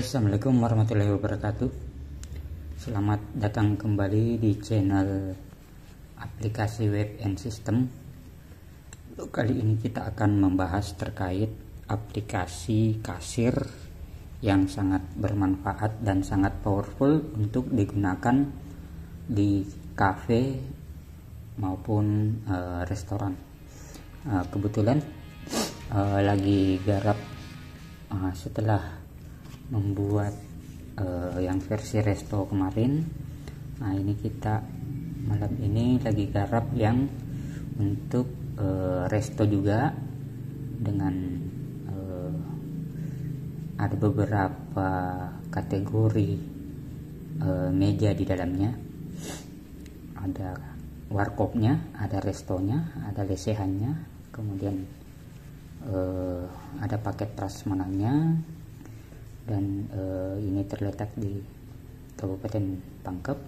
Assalamualaikum warahmatullahi wabarakatuh. Selamat datang kembali di channel aplikasi web and system. Kali ini kita akan membahas terkait aplikasi kasir yang sangat bermanfaat dan sangat powerful untuk digunakan di cafe maupun restoran. Kebetulan lagi garap setelah membuat yang versi resto kemarin. Nah, ini kita malam ini lagi garap yang untuk resto juga, dengan ada beberapa kategori meja di dalamnya. Ada warkopnya, ada restonya, ada lesehannya, kemudian ada paket prasmanannya. Dan ini terletak di Kabupaten Pangkep.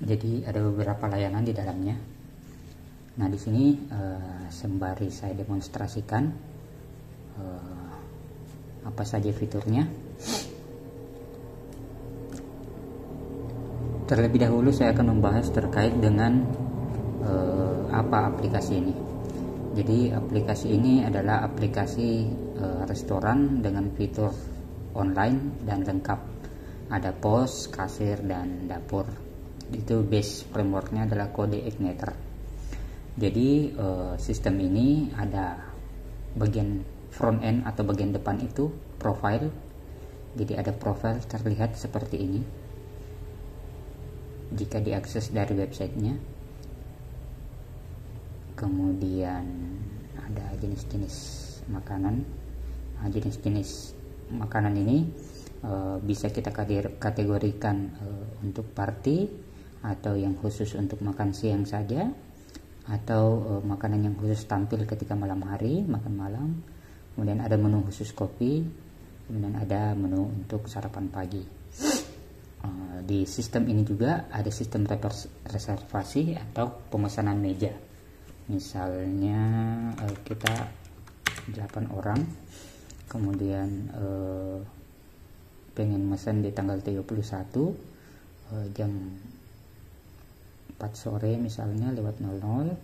Jadi ada beberapa layanan di dalamnya. Nah, di sini sembari saya demonstrasikan apa saja fiturnya. Terlebih dahulu saya akan membahas terkait dengan apa aplikasi ini. Jadi aplikasi ini adalah aplikasi restoran dengan fitur online dan lengkap. Ada pos, kasir, dan dapur. Itu base frameworknya adalah CodeIgniter. Jadi sistem ini ada bagian front end atau bagian depan itu profile. Jadi ada profile terlihat seperti ini jika diakses dari websitenya. Kemudian ada jenis-jenis makanan. Nah, jenis-jenis makanan ini bisa kita kategorikan untuk party, atau yang khusus untuk makan siang saja, atau makanan yang khusus tampil ketika malam hari, makan malam. Kemudian ada menu khusus kopi, kemudian ada menu untuk sarapan pagi. Di sistem ini juga ada sistem reservasi atau pemesanan meja. Misalnya kita 8 orang, kemudian pengen mesen di tanggal 31 jam 4 sore misalnya lewat 00,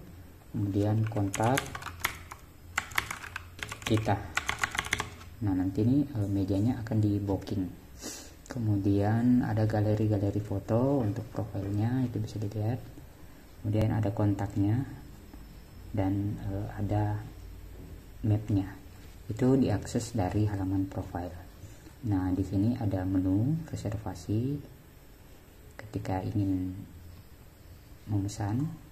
kemudian kontak kita. Nah, nanti ini mejanya akan di booking. Kemudian ada galeri foto untuk profilnya, itu bisa dilihat. Kemudian ada kontaknya dan ada mapnya, itu diakses dari halaman profile. Nah, di sini ada menu reservasi ketika ingin memesan.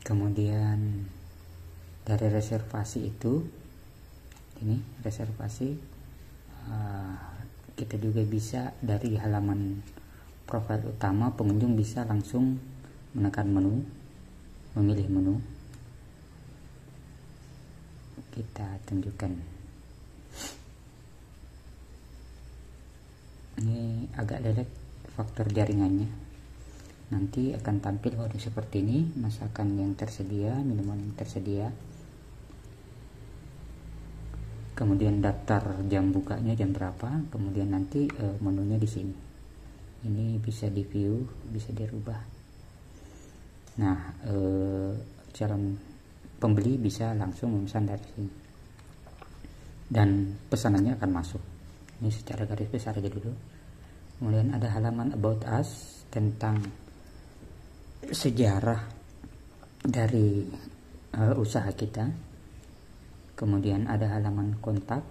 Kemudian dari reservasi itu, ini reservasi, kita juga bisa dari halaman profil utama, pengunjung bisa langsung menekan menu, memilih menu. Kita tunjukkan. Ini agak delete faktor jaringannya. Nanti akan tampil waduh seperti ini, masakan yang tersedia, minuman yang tersedia. Kemudian daftar jam bukanya jam berapa, kemudian nanti menunya di sini. Ini bisa di view, bisa dirubah. Nah, calon pembeli bisa langsung memesan dari sini. Dan pesanannya akan masuk. Ini secara garis besar aja dulu. Kemudian ada halaman about us, tentang sejarah dari usaha kita. Kemudian ada halaman kontak.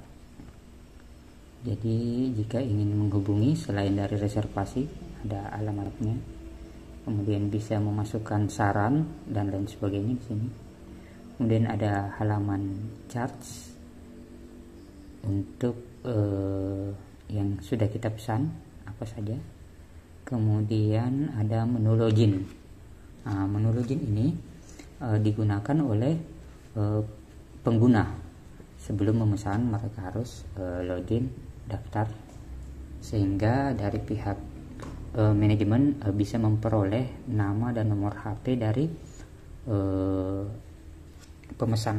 Jadi jika ingin menghubungi selain dari reservasi, ada alamatnya. Kemudian bisa memasukkan saran dan lain sebagainya di sini. Kemudian ada halaman charts untuk yang sudah kita pesan apa saja. Kemudian ada menu login. Menu login ini digunakan oleh pengguna. Sebelum memesan mereka harus login, daftar, sehingga dari pihak manajemen bisa memperoleh nama dan nomor HP dari pemesan.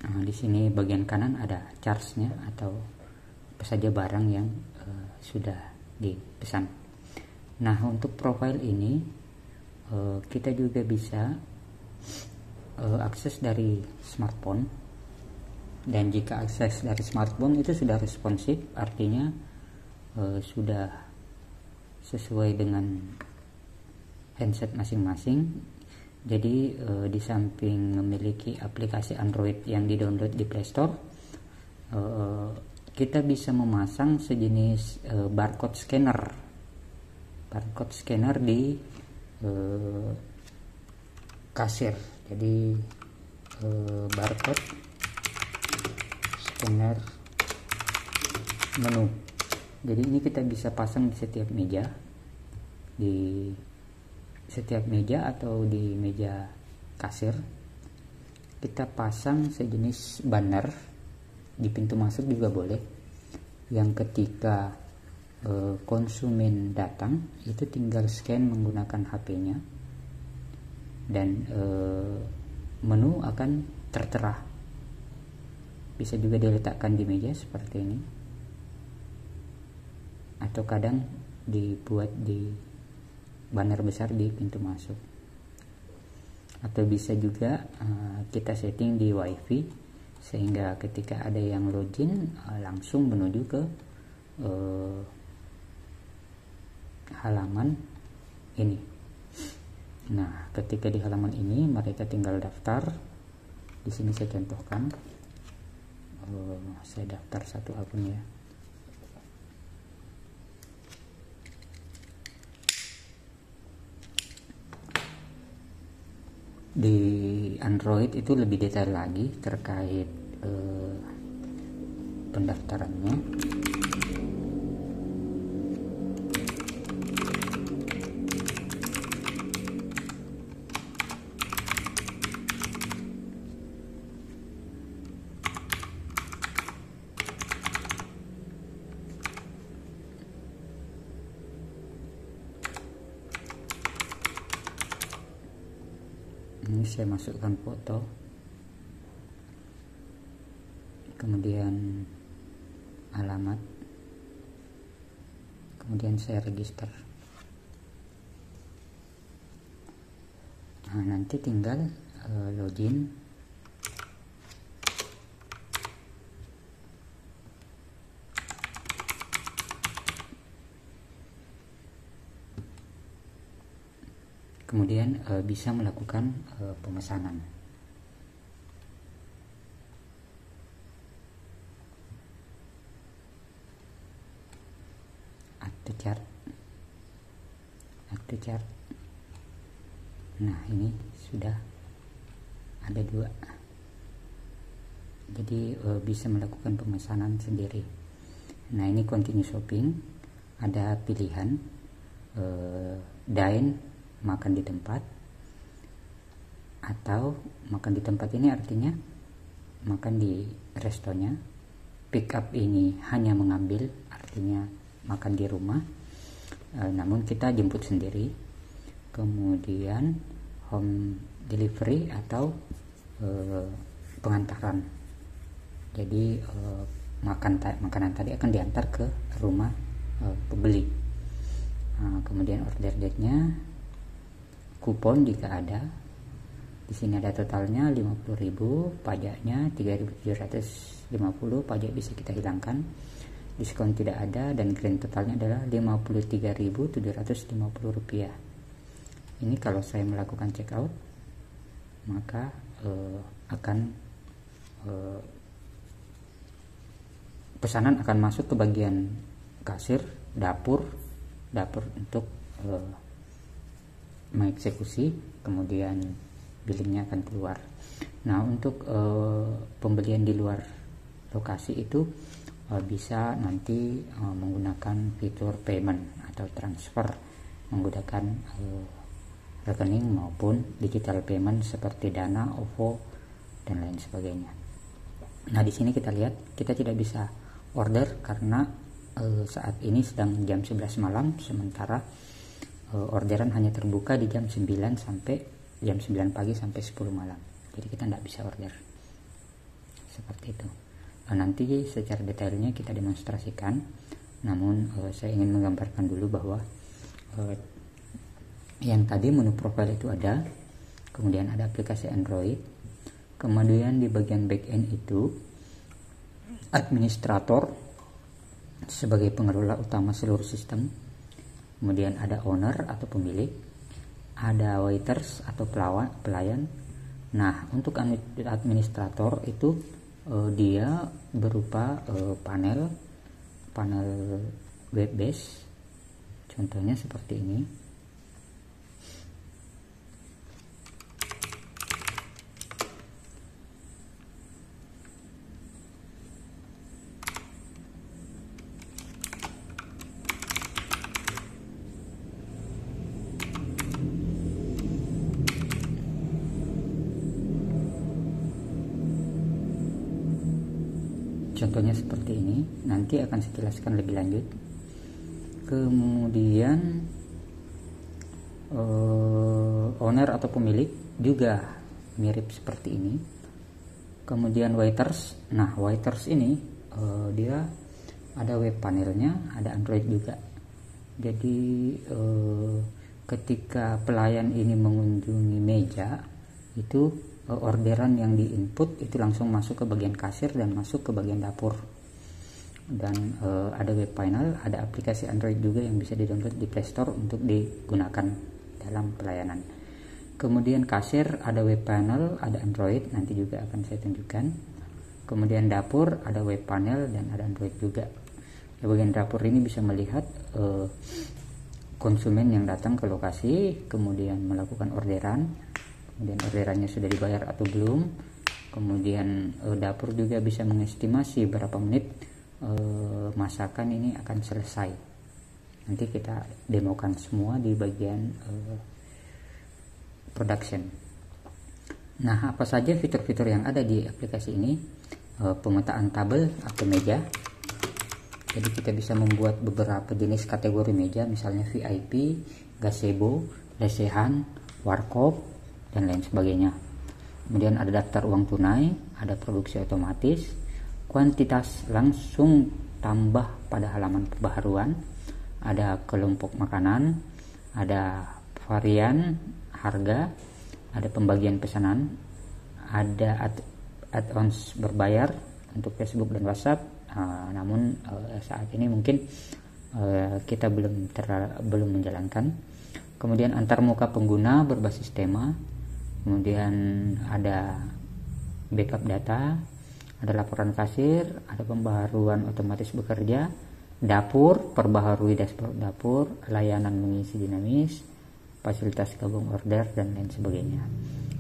Di sini bagian kanan ada charts-nya atau apa saja barang yang sudah dipesan. Nah, untuk profile ini kita juga bisa akses dari smartphone, dan jika akses dari smartphone itu sudah responsif, artinya sudah sesuai dengan handset masing-masing. Jadi di samping memiliki aplikasi Android yang di-download di Play Store, kita bisa memasang sejenis barcode scanner di kasir. Jadi barcode scanner menu. Jadi ini kita bisa pasang di setiap meja, atau di meja kasir. Kita pasang sejenis banner di pintu masuk juga boleh, yang ketika konsumen datang itu tinggal scan menggunakan HP-nya, dan menu akan tertera. Bisa juga diletakkan di meja seperti ini, atau kadang dibuat di banner besar di pintu masuk, atau bisa juga kita setting di WiFi sehingga ketika ada yang login langsung menuju ke halaman ini. Nah, ketika di halaman ini mereka tinggal daftar. Di sini saya contohkan, saya daftar satu akun ya. Di Android itu lebih detail lagi terkait pendaftarannya. Ini saya masukkan foto, kemudian alamat, kemudian saya register. Nah, nanti tinggal login. Kemudian bisa melakukan pemesanan. Add to chart. Nah, ini sudah ada 2. Jadi bisa melakukan pemesanan sendiri. Nah, ini continue shopping. Ada pilihan dine, makan di tempat, atau makan di tempat ini artinya makan di restonya. Pick up ini hanya mengambil, artinya makan di rumah, namun kita jemput sendiri. Kemudian home delivery atau pengantaran. Jadi makanan tadi akan diantar ke rumah pembeli. Kemudian order date-nya, kupon jika ada. Di sini ada totalnya 50.000, pajaknya 3.750, pajak bisa kita hilangkan. Diskon tidak ada, dan grand totalnya adalah Rp53.750. Ini kalau saya melakukan checkout, maka pesanan akan masuk ke bagian kasir, dapur untuk mengeksekusi, kemudian billingnya akan keluar. Nah, untuk pembelian di luar lokasi itu bisa nanti menggunakan fitur payment atau transfer menggunakan rekening maupun digital payment seperti Dana, OVO dan lain sebagainya. Nah, di sini kita lihat kita tidak bisa order karena saat ini sedang jam 11 malam, sementara orderan hanya terbuka di jam 9 sampai jam 9 pagi sampai 10 malam. Jadi kita tidak bisa order seperti itu. Nah, nanti secara detailnya kita demonstrasikan, namun saya ingin menggambarkan dulu bahwa yang tadi menu profile itu ada, kemudian ada aplikasi Android, kemudian di bagian backend itu administrator sebagai pengelola utama seluruh sistem, kemudian ada owner atau pemilik, ada waiters atau pelayan. Nah, untuk administrator itu dia berupa panel web base, contohnya seperti ini. Contohnya seperti ini, nanti akan saya jelaskan lebih lanjut. Kemudian owner atau pemilik juga mirip seperti ini. Kemudian waiters, nah waiters ini dia ada web panelnya, ada Android juga. Jadi ketika pelayan ini mengunjungi meja, itu orderan yang diinput itu langsung masuk ke bagian kasir dan masuk ke bagian dapur. Dan ada web panel, ada aplikasi Android juga yang bisa di-download di Play Store untuk digunakan dalam pelayanan. Kemudian kasir ada web panel, ada Android, nanti juga akan saya tunjukkan. Kemudian dapur ada web panel dan ada Android juga. Di bagian dapur ini bisa melihat konsumen yang datang ke lokasi, kemudian melakukan orderan, kemudian orderannya sudah dibayar atau belum. Kemudian dapur juga bisa mengestimasi berapa menit masakan ini akan selesai. Nanti kita demokan semua di bagian production. Nah, apa saja fitur-fitur yang ada di aplikasi ini? Pemetaan tabel atau meja. Jadi kita bisa membuat beberapa jenis kategori meja, misalnya VIP, gazebo, lesehan, warkop, dan lain sebagainya. Kemudian ada daftar uang tunai, ada produksi otomatis, kuantitas langsung tambah pada halaman pembaharuan, ada kelompok makanan, ada varian harga, ada pembagian pesanan, ada add-ons berbayar untuk Facebook dan WhatsApp. Namun saat ini mungkin kita belum menjalankan. Kemudian antarmuka pengguna berbasis tema, kemudian ada backup data, ada laporan kasir, ada pembaharuan otomatis bekerja, dapur, perbaharui dashboard dapur, layanan mengisi dinamis, fasilitas gabung order, dan lain sebagainya.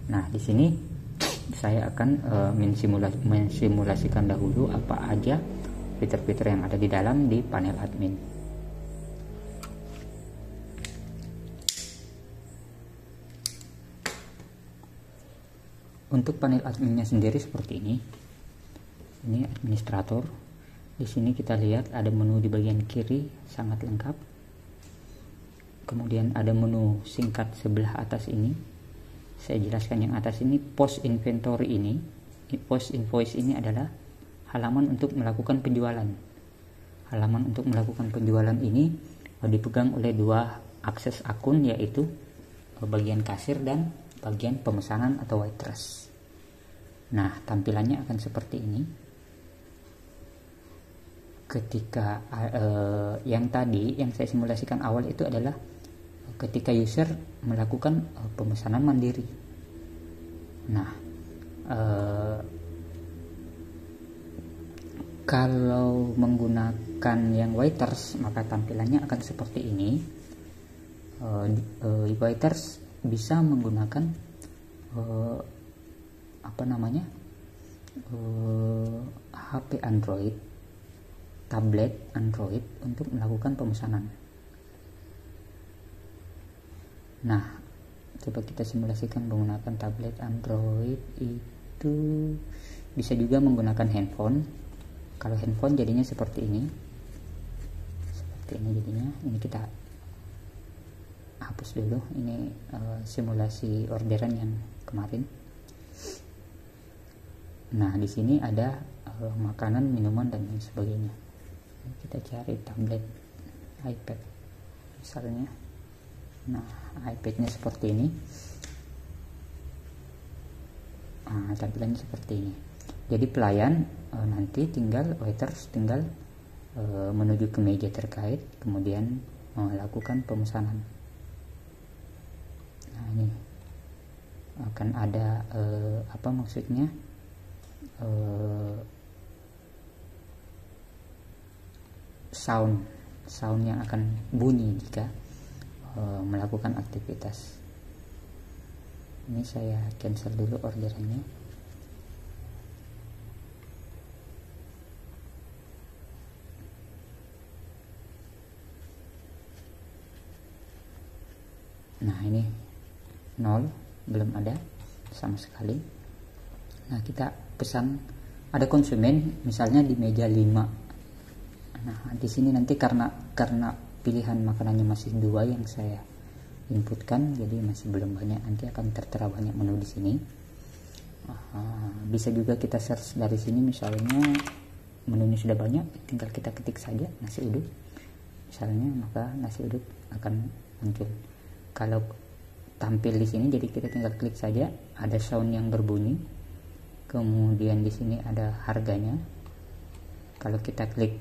Nah, di sini saya akan mensimulasikan dahulu apa aja fitur-fitur yang ada di dalam di panel admin. Untuk panel adminnya sendiri seperti ini. Ini administrator. Di sini kita lihat ada menu di bagian kiri sangat lengkap. Kemudian ada menu singkat sebelah atas ini. Saya jelaskan yang atas ini, post inventory ini. Post invoice ini adalah halaman untuk melakukan penjualan. Halaman untuk melakukan penjualan ini dipegang oleh dua akses akun, yaitu bagian kasir dan bagian pemesanan atau waitress. Nah, tampilannya akan seperti ini. Ketika yang tadi yang saya simulasikan awal itu adalah ketika user melakukan pemesanan mandiri. Nah, kalau menggunakan yang waiters, maka tampilannya akan seperti ini. Waiters bisa menggunakan HP Android, tablet Android untuk melakukan pemesanan. Nah, coba kita simulasikan menggunakan tablet Android. Itu bisa juga menggunakan handphone. Kalau handphone jadinya seperti ini jadinya. Ini kita hapus dulu, ini simulasi orderan yang kemarin. Nah, di sini ada makanan, minuman, dan lain sebagainya. Kita cari tablet, iPad misalnya. Nah, iPadnya seperti ini. Tampilannya seperti ini. Jadi pelayan nanti waiters tinggal menuju ke meja terkait, kemudian melakukan pemesanan. Nah, ini akan ada sound yang akan bunyi jika melakukan aktivitas. Ini saya cancel dulu orderannya. Nah, ini 0, belum ada sama sekali. Nah, kita pesan, ada konsumen misalnya di meja 5. Nah, di sini nanti karena pilihan makanannya masih 2 yang saya inputkan, jadi masih belum banyak, nanti akan tertera banyak menu di sini. Bisa juga kita search dari sini, misalnya menunya sudah banyak, tinggal kita ketik saja nasi uduk misalnya, maka nasi uduk akan muncul. Kalau tampil di sini, jadi kita tinggal klik saja, ada sound yang berbunyi, kemudian di sini ada harganya. Kalau kita klik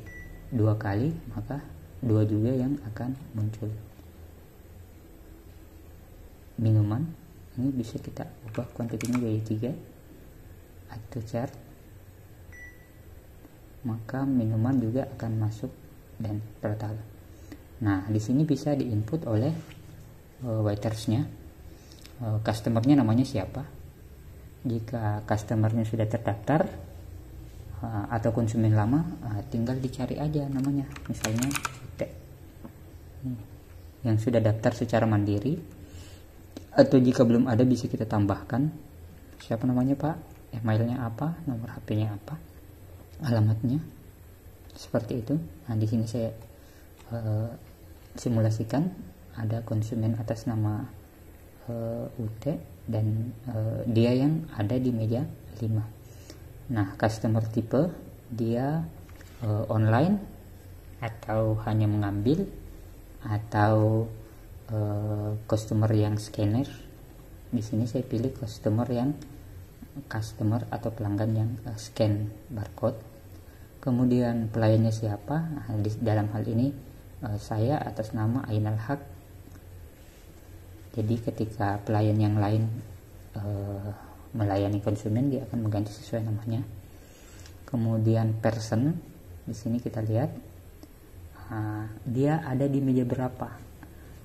2 kali, maka 2 juga yang akan muncul. Minuman ini bisa kita ubah kuantitinya jadi 3, add to chart, maka minuman juga akan masuk dan total. Nah, di sini bisa diinput oleh waitersnya, customernya namanya siapa. Jika customernya sudah terdaftar atau konsumen lama, tinggal dicari aja namanya, misalnya yang sudah daftar secara mandiri, atau jika belum ada bisa kita tambahkan siapa namanya Pak, emailnya apa, nomor HP-nya apa, alamatnya, seperti itu. Nah, di sini saya simulasikan ada konsumen atas nama UT dan dia yang ada di meja 5. Nah, customer tipe dia online atau hanya mengambil, atau customer yang scanner. Di sini saya pilih customer atau pelanggan yang scan barcode. Kemudian pelayannya siapa? Nah, dalam hal ini saya atas nama Ainal Haq. Jadi ketika pelayan yang lain melayani konsumen, dia akan mengganti sesuai namanya. Kemudian person, di sini kita lihat dia ada di meja berapa,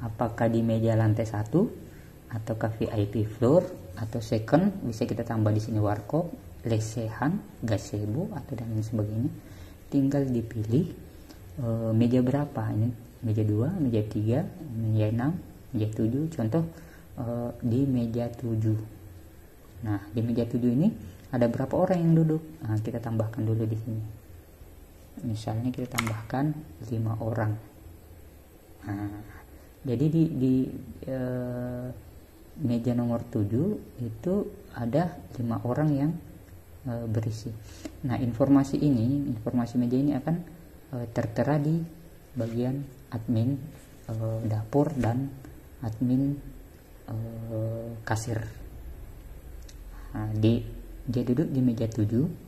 apakah di meja lantai 1 ataukah VIP floor atau second. Bisa kita tambah di sini warkop, lesehan, gazebo atau dan lain sebagainya. Tinggal dipilih meja berapa, ini meja 2, meja 3, meja 6, meja 7. Contoh di meja 7. Nah, di meja 7 ini ada berapa orang yang duduk? Nah, kita tambahkan dulu di sini. Misalnya kita tambahkan 5 orang. Nah, jadi di meja nomor 7 itu ada 5 orang yang berisi. Nah, informasi meja ini akan tertera di bagian admin dapur dan admin kasir. Nah, dia duduk di meja 7.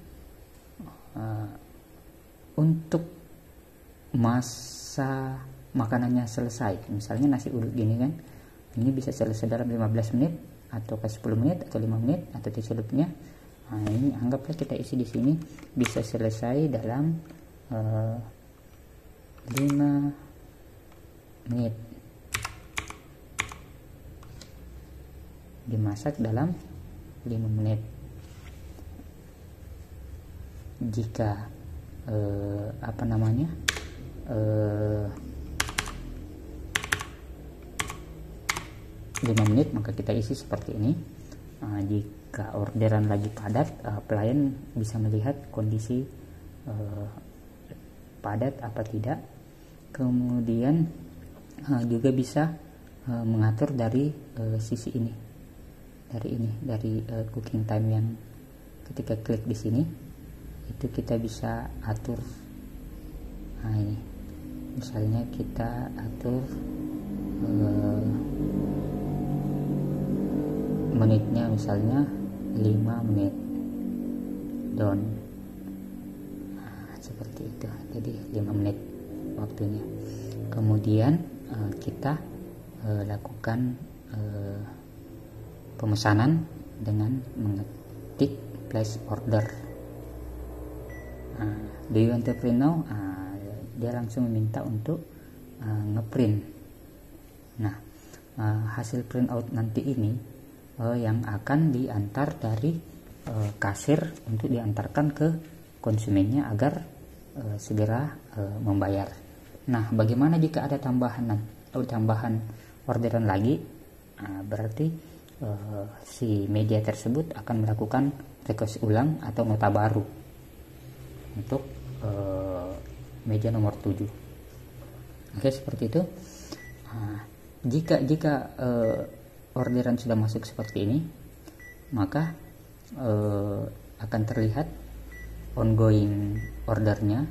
Untuk masa makanannya selesai, misalnya nasi uduk gini kan, ini bisa selesai dalam 15 menit atau 10 menit atau 5 menit atau selebihnya. Nah, ini anggaplah kita isi di sini bisa selesai dalam 5 menit. dimasak dalam 5 menit. Jika 5 menit maka kita isi seperti ini. Jika orderan lagi padat, pelayan bisa melihat kondisi padat apa tidak. Kemudian juga bisa mengatur dari sisi ini, dari cooking time yang ketika klik di sini itu kita bisa atur. Nah ini misalnya kita atur menitnya misalnya 5 menit down. Seperti itu, jadi 5 menit waktunya. Kemudian kita lakukan pemesanan dengan mengetik place order. Do you want to print now? Dia langsung meminta untuk ngeprint. Nah, hasil print out nanti ini yang akan diantar dari kasir untuk diantarkan ke konsumennya agar segera membayar. Nah, bagaimana jika ada tambahan orderan lagi? Berarti si media tersebut akan melakukan request ulang atau nota baru untuk meja nomor 7. Oke, seperti itu. Jika orderan sudah masuk seperti ini, maka akan terlihat ongoing ordernya,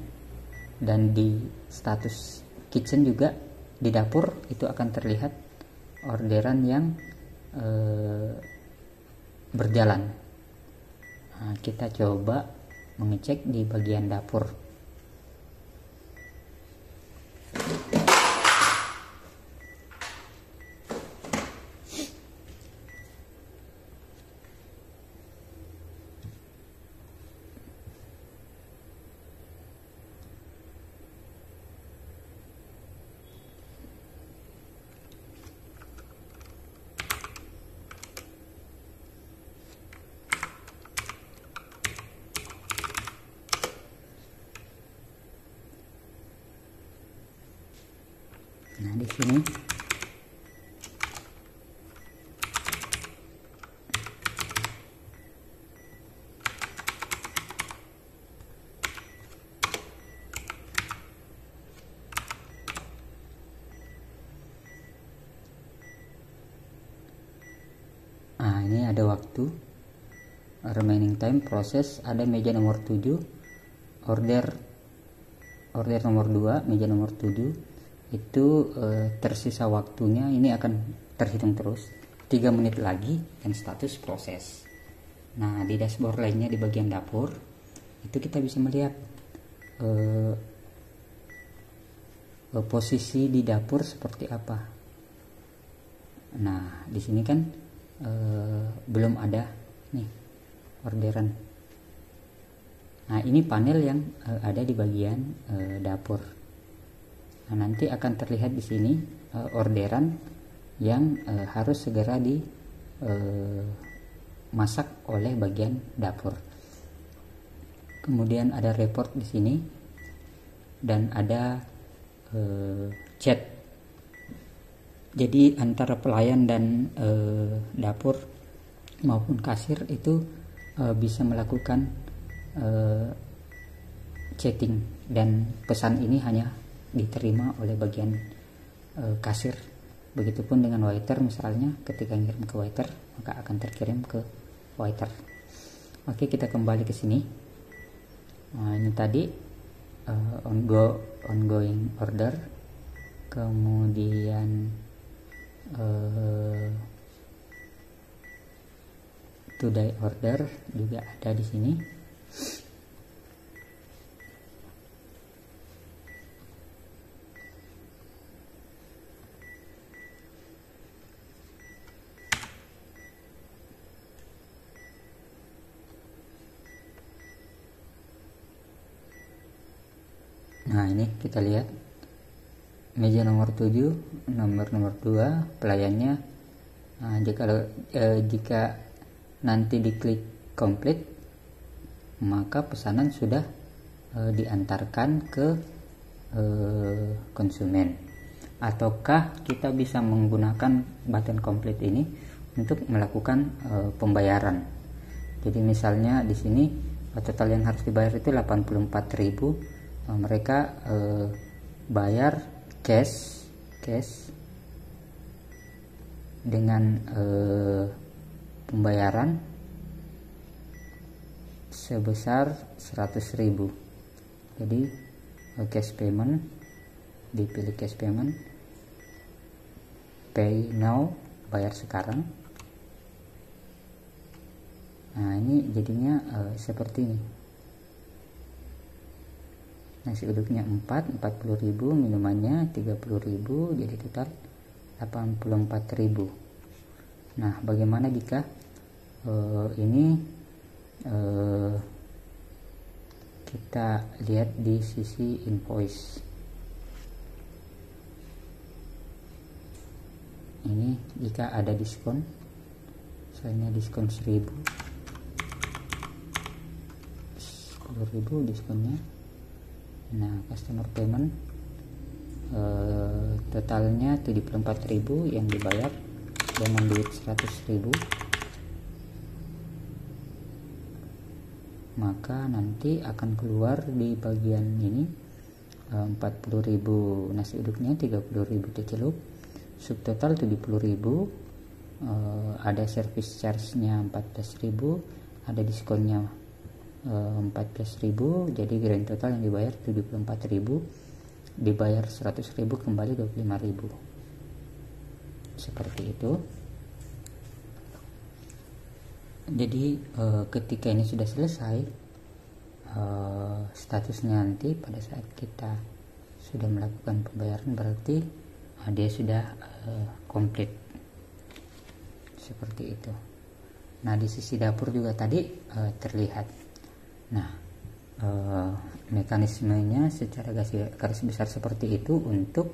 dan di status kitchen juga di dapur itu akan terlihat orderan yang berjalan. Kita coba mengecek di bagian dapur. Nah, di sini ini ada waktu remaining time proses, ada meja nomor 7 order nomor 2 meja nomor 7 itu tersisa waktunya ini akan terhitung terus 3 menit lagi dan status proses. Nah, di dashboard lainnya di bagian dapur itu kita bisa melihat posisi di dapur seperti apa. Nah, di sini kan belum ada nih orderan. Nah, ini panel yang ada di bagian dapur. Nah, nanti akan terlihat di sini orderan yang harus segera dimasak oleh bagian dapur. Kemudian ada report di sini dan ada chat. Jadi antara pelayan dan dapur maupun kasir itu bisa melakukan chatting, dan pesan ini hanya diterima oleh bagian kasir. Begitupun dengan waiter, misalnya ketika ngirim ke waiter maka akan terkirim ke waiter. Oke, kita kembali ke sini. Nah, ini tadi ongoing order, kemudian today order juga ada di sini. Nah, ini kita lihat meja nomor 7 nomor 2 pelayannya Nah, jika nanti diklik complete, maka pesanan sudah diantarkan ke konsumen. Ataukah kita bisa menggunakan button complete ini untuk melakukan pembayaran. Jadi misalnya di sini total yang harus dibayar itu 84.000. Mereka bayar cash dengan pembayaran sebesar 100.000. Jadi cash payment, dipilih cash payment, pay now, bayar sekarang. Nah, ini jadinya seperti ini. Nasi uduknya 40.000, minumannya 30.000, jadi total 84.000. Nah, bagaimana jika ini kita lihat di sisi invoice. Ini jika ada diskon, misalnya diskon 10.000 diskonnya. Nah, customer payment totalnya 74.000 yang dibayar dengan duit 100.000. Maka nanti akan keluar di bagian ini 40.000 nasi uduknya, 30.000 teh celup, subtotal 70.000. Ada service charge-nya 14.000, ada diskonnya 14.000, jadi grand total yang dibayar 74.000, dibayar 100.000, kembali 25.000. Seperti itu. Jadi ketika ini sudah selesai, statusnya nanti pada saat kita sudah melakukan pembayaran berarti dia sudah komplit. Seperti itu. Nah, di sisi dapur juga tadi terlihat. Nah, mekanismenya secara garis besar seperti itu untuk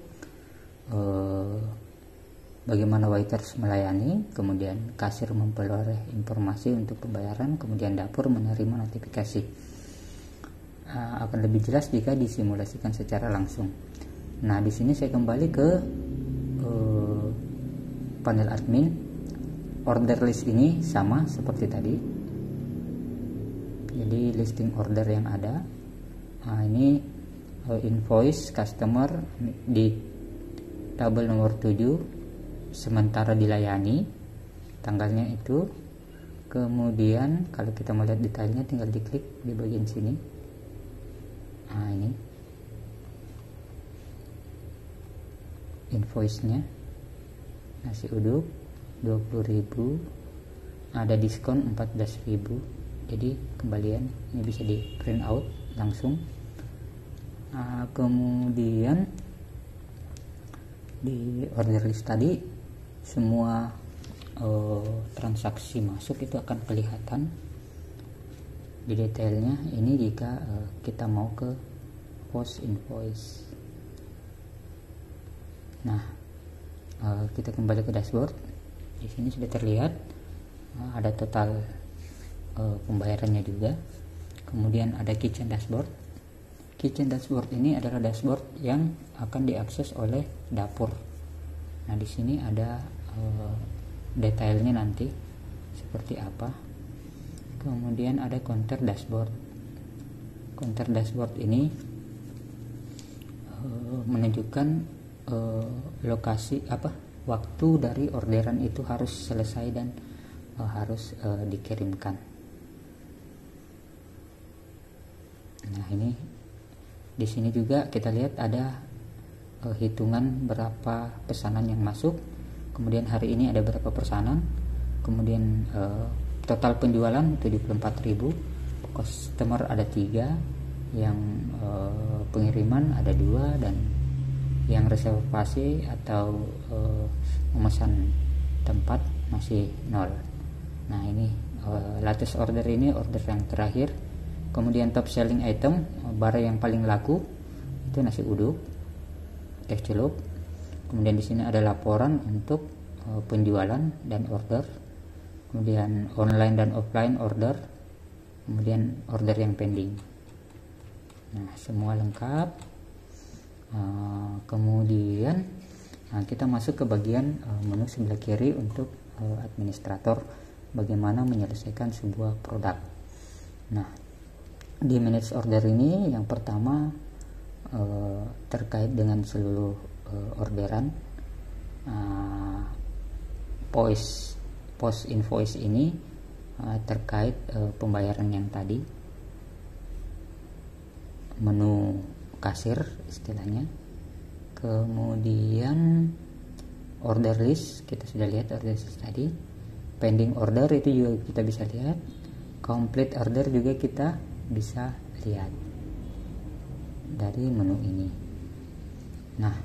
bagaimana waiters melayani, kemudian kasir memperoleh informasi untuk pembayaran, kemudian dapur menerima notifikasi. Akan lebih jelas jika disimulasikan secara langsung. Nah, di sini saya kembali ke panel admin. Order list ini sama seperti tadi. Jadi listing order yang ada. Nah, ini invoice customer di tabel nomor 7 sementara dilayani, tanggalnya itu. Kemudian kalau kita mau lihat detailnya tinggal diklik di bagian sini. Nah, ini invoice-nya, nasi uduk 20.000, ada diskon 14.000. Jadi kembalian ini bisa di print out langsung. Kemudian di order list tadi semua transaksi masuk itu akan kelihatan di detailnya. Ini jika kita mau ke post invoice. Nah, kita kembali ke dashboard. Di sini sudah terlihat ada total pembayarannya juga. Kemudian ada kitchen dashboard. Kitchen dashboard ini adalah dashboard yang akan diakses oleh dapur. Nah, di sini ada detailnya nanti seperti apa. Kemudian ada counter dashboard. Counter dashboard ini menunjukkan lokasi waktu dari orderan itu harus selesai dan harus dikirimkan. Nah, ini di sini juga kita lihat ada hitungan berapa pesanan yang masuk, kemudian hari ini ada berapa pesanan, kemudian total penjualan 74.000, customer ada 3, yang pengiriman ada 2, dan yang reservasi atau memesan tempat masih 0. Nah, ini latest order ini order yang terakhir. Kemudian top selling item, barang yang paling laku itu nasi uduk, teh celup. Kemudian di sini ada laporan untuk penjualan dan order, kemudian online dan offline order, kemudian order yang pending. Nah, semua lengkap. Kemudian kita masuk ke bagian menu sebelah kiri untuk administrator, bagaimana menyelesaikan sebuah produk. Nah, di manage order ini yang pertama terkait dengan seluruh orderan. Post invoice ini terkait pembayaran yang tadi, menu kasir istilahnya. Kemudian order list, kita sudah lihat order list tadi. Pending order itu juga kita bisa lihat. Complete order juga kita bisa lihat dari menu ini. Nah,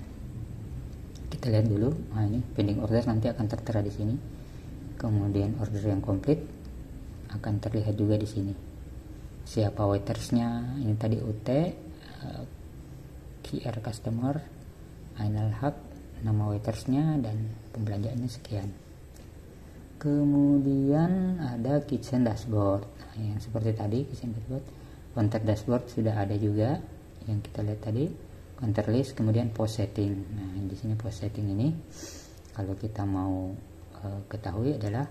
kita lihat dulu. Nah, ini pending order nanti akan tertera di sini. Kemudian order yang complete akan terlihat juga di sini. Siapa waitersnya, ini tadi UT, QR customer, final hub, nama waitersnya, dan pembelanjaannya sekian. Kemudian ada kitchen dashboard. Nah, yang seperti tadi kitchen dashboard. Counter dashboard sudah ada juga yang kita lihat tadi. Counter list, kemudian post setting. Nah, di sini post setting ini kalau kita mau ketahui adalah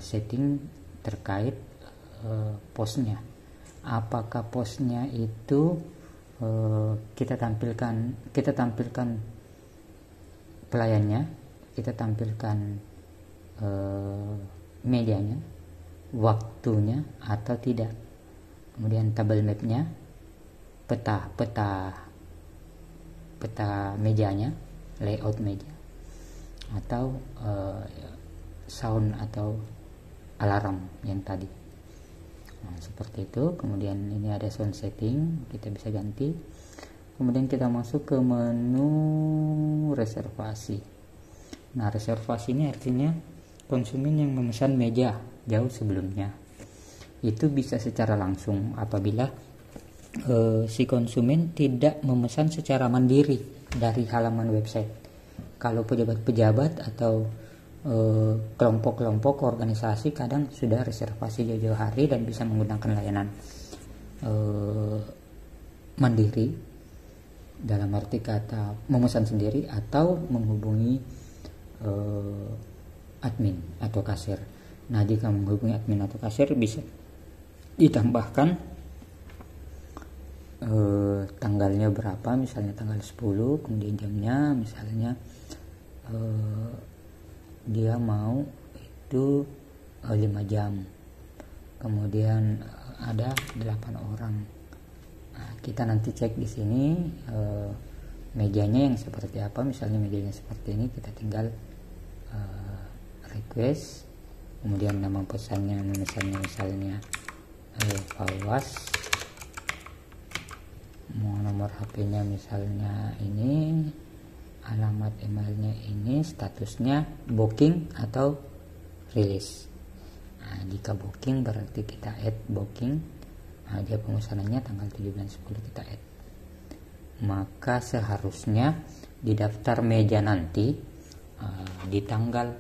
setting terkait postnya. Apakah postnya itu kita tampilkan pelayannya, kita tampilkan medianya, waktunya atau tidak. Kemudian tabel mapnya, peta mejanya, layout meja, atau sound atau alarm yang tadi. Nah, seperti itu. Kemudian ini ada sound setting, kita bisa ganti. Kemudian kita masuk ke menu reservasi. Nah, reservasi ini artinya konsumen yang memesan meja jauh sebelumnya. Itu bisa secara langsung apabila si konsumen tidak memesan secara mandiri dari halaman website. Kalau pejabat-pejabat atau kelompok-kelompok organisasi kadang sudah reservasi jauh-jauh hari dan bisa menggunakan layanan mandiri, dalam arti kata memesan sendiri atau menghubungi admin atau kasir. Nah, jika menghubungi admin atau kasir bisa ditambahkan tanggalnya berapa, misalnya tanggal 10, kemudian jamnya misalnya dia mau itu 5 jam, kemudian ada 8 orang. Nah, kita nanti cek di sini mejanya yang seperti apa. Misalnya mejanya seperti ini, kita tinggal request, kemudian nama pesannya misalnya Fawaz, mau nomor HP-nya misalnya ini, alamat emailnya ini, statusnya booking atau rilis. Nah, jika booking berarti kita add booking. Nah, dia pemesanannya tanggal 17/10 kita add. Maka seharusnya di daftar meja nanti di tanggal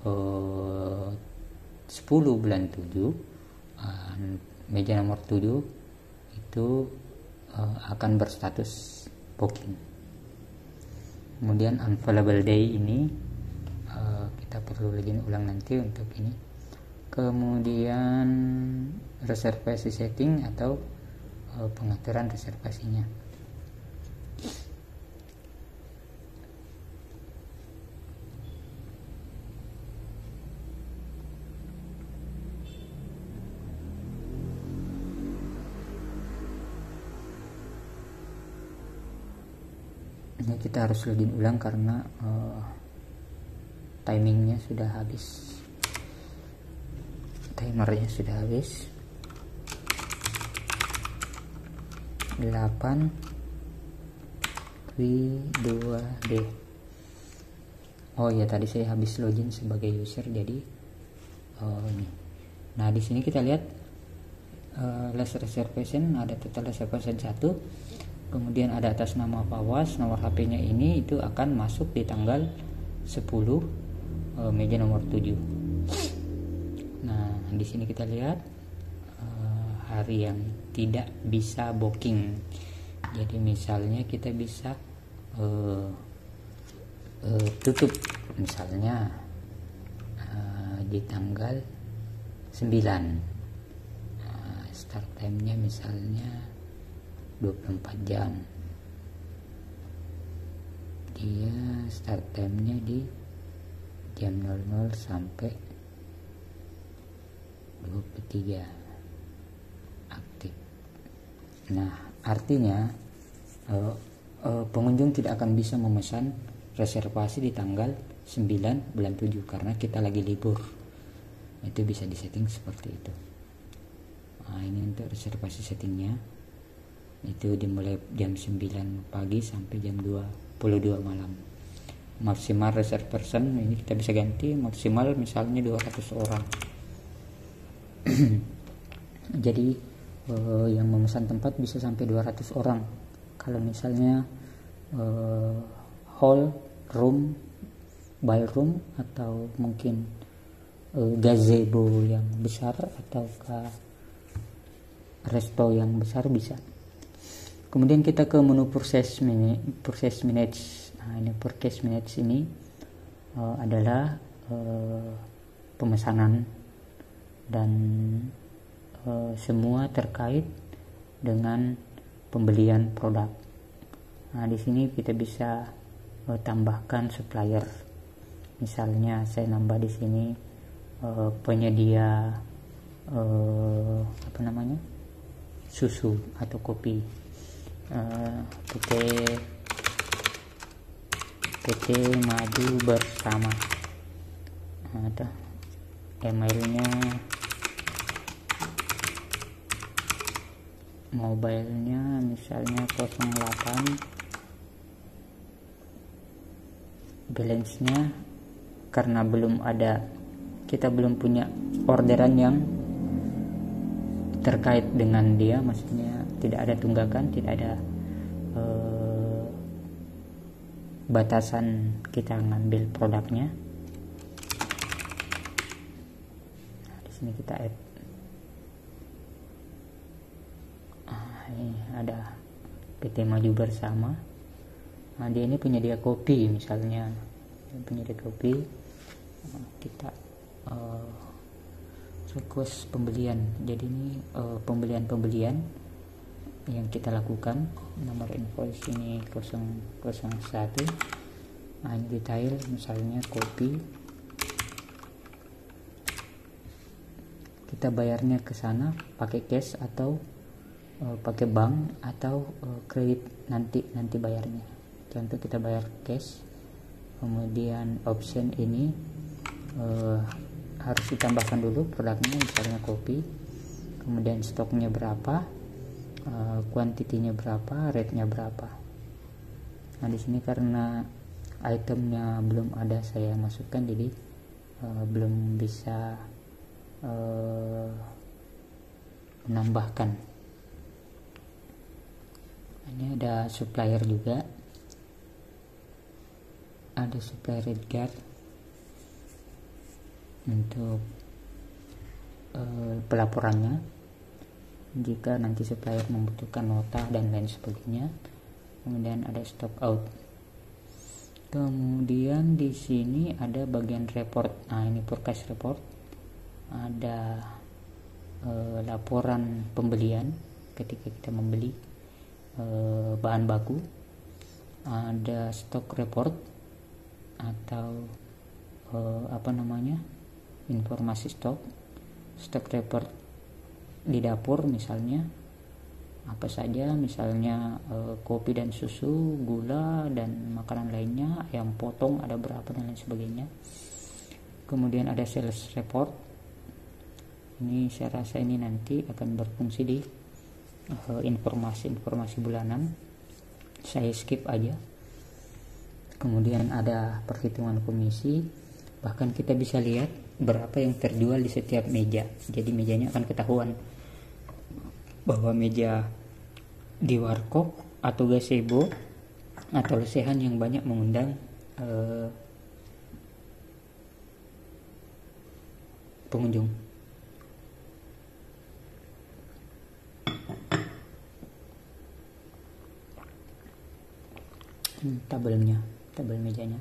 10 bulan 7 meja nomor 7 itu akan berstatus booking. Kemudian unavailable day ini kita perlu login ulang nanti untuk ini. Kemudian reservasi setting atau pengaturan reservasinya. Ini kita harus login ulang karena timingnya sudah habis, timernya sudah habis. 8 W2D. Oh ya, tadi saya habis login sebagai user, jadi ini. Nah, di sini kita lihat last reservation, ada total reservation 1. Kemudian ada atas nama Fawaz, nomor HP-nya ini itu akan masuk di tanggal 10 meja nomor 7. Nah, di sini kita lihat hari yang tidak bisa booking. Jadi misalnya kita bisa tutup misalnya di tanggal 9. Start time-nya misalnya 24 jam. Dia start time-nya di jam 00 sampai 23 aktif. Nah, artinya pengunjung tidak akan bisa memesan reservasi di tanggal 9 bulan 7 karena kita lagi libur. Itu bisa disetting seperti itu. Nah, ini untuk reservasi settingnya. Itu dimulai jam 9 pagi sampai jam 22 malam. Maksimal reserve person ini kita bisa ganti maksimal misalnya 200 orang. Jadi yang memesan tempat bisa sampai 200 orang. Kalau misalnya hall, room, ballroom atau mungkin gazebo yang besar ataukah resto yang besar bisa. Kemudian kita ke menu process manage. Nah, ini process manage ini adalah pemesanan dan semua terkait dengan pembelian produk. Nah, di sini kita bisa tambahkan supplier. Misalnya saya nambah di sini penyedia susu atau kopi, PT Maju Bersama. Nah, emailnya, mobilenya misalnya 08, balance-nya karena kita belum punya orderan yang terkait dengan dia, maksudnya tidak ada tunggakan, tidak ada batasan kita ngambil produknya. Nah, di sini kita add. Ini ada PT Maju Bersama. Nah, dia ini penyedia kopi misalnya, penyedia kopi. Kita request pembelian. Jadi ini pembelian yang kita lakukan. Nomor invoice ini 001. Nah, ini detail misalnya kopi. Kita bayarnya ke sana pakai cash atau pakai bank atau kredit nanti bayarnya. Contoh kita bayar cash. Kemudian option ini harus ditambahkan dulu produknya, misalnya kopi, kemudian stoknya berapa, kuantitinya berapa, rate-nya berapa. Nah, di sini karena itemnya belum ada saya masukkan, jadi belum bisa menambahkan. Ini ada supplier juga, ada supplier Redguard untuk pelaporannya jika nanti supplier membutuhkan nota dan lain sebagainya. Kemudian ada stock out. Kemudian di sini ada bagian report. Nah, ini forecast report. Ada laporan pembelian ketika kita membeli bahan baku. Ada stock report atau informasi stok report di dapur, misalnya apa saja, misalnya kopi dan susu, gula dan makanan lainnya, ayam potong ada berapa dan lain sebagainya. Kemudian ada sales report. Ini saya rasa ini nanti akan berfungsi di informasi bulanan, saya skip aja. Kemudian ada perhitungan komisi, bahkan kita bisa lihat berapa yang terjual di setiap meja. Jadi mejanya akan ketahuan bahwa meja di warkop atau gazebo atau lesehan yang banyak mengundang pengunjung. Tabel mejanya.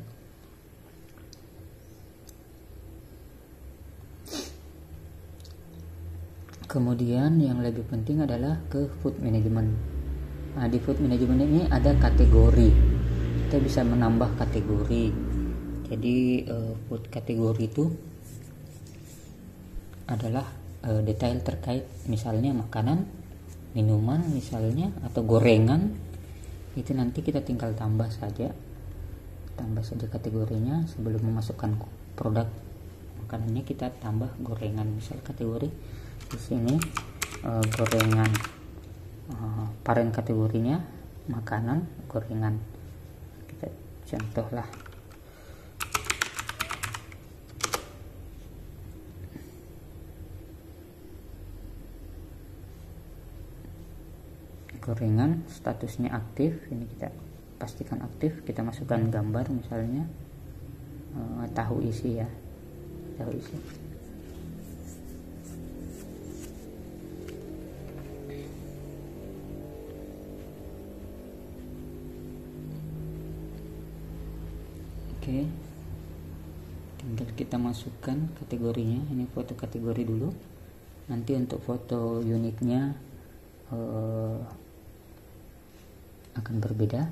Kemudian yang lebih penting adalah ke food management. Nah, di food management ini ada kategori. Kita bisa menambah kategori. Jadi food kategori itu adalah detail terkait misalnya makanan, minuman misalnya, atau gorengan. Itu nanti kita tinggal tambah saja kategorinya. Sebelum memasukkan produk makanannya kita tambah gorengan. Misal kategori di sini gorengan, parent kategorinya makanan, gorengan. Kita contohlah gorengan, statusnya aktif. Ini kita pastikan aktif. Kita masukkan gambar misalnya tahu isi ya, tahu isi. Oke, tinggal kita masukkan kategorinya. Ini foto kategori dulu. Nanti untuk foto unitnya akan berbeda,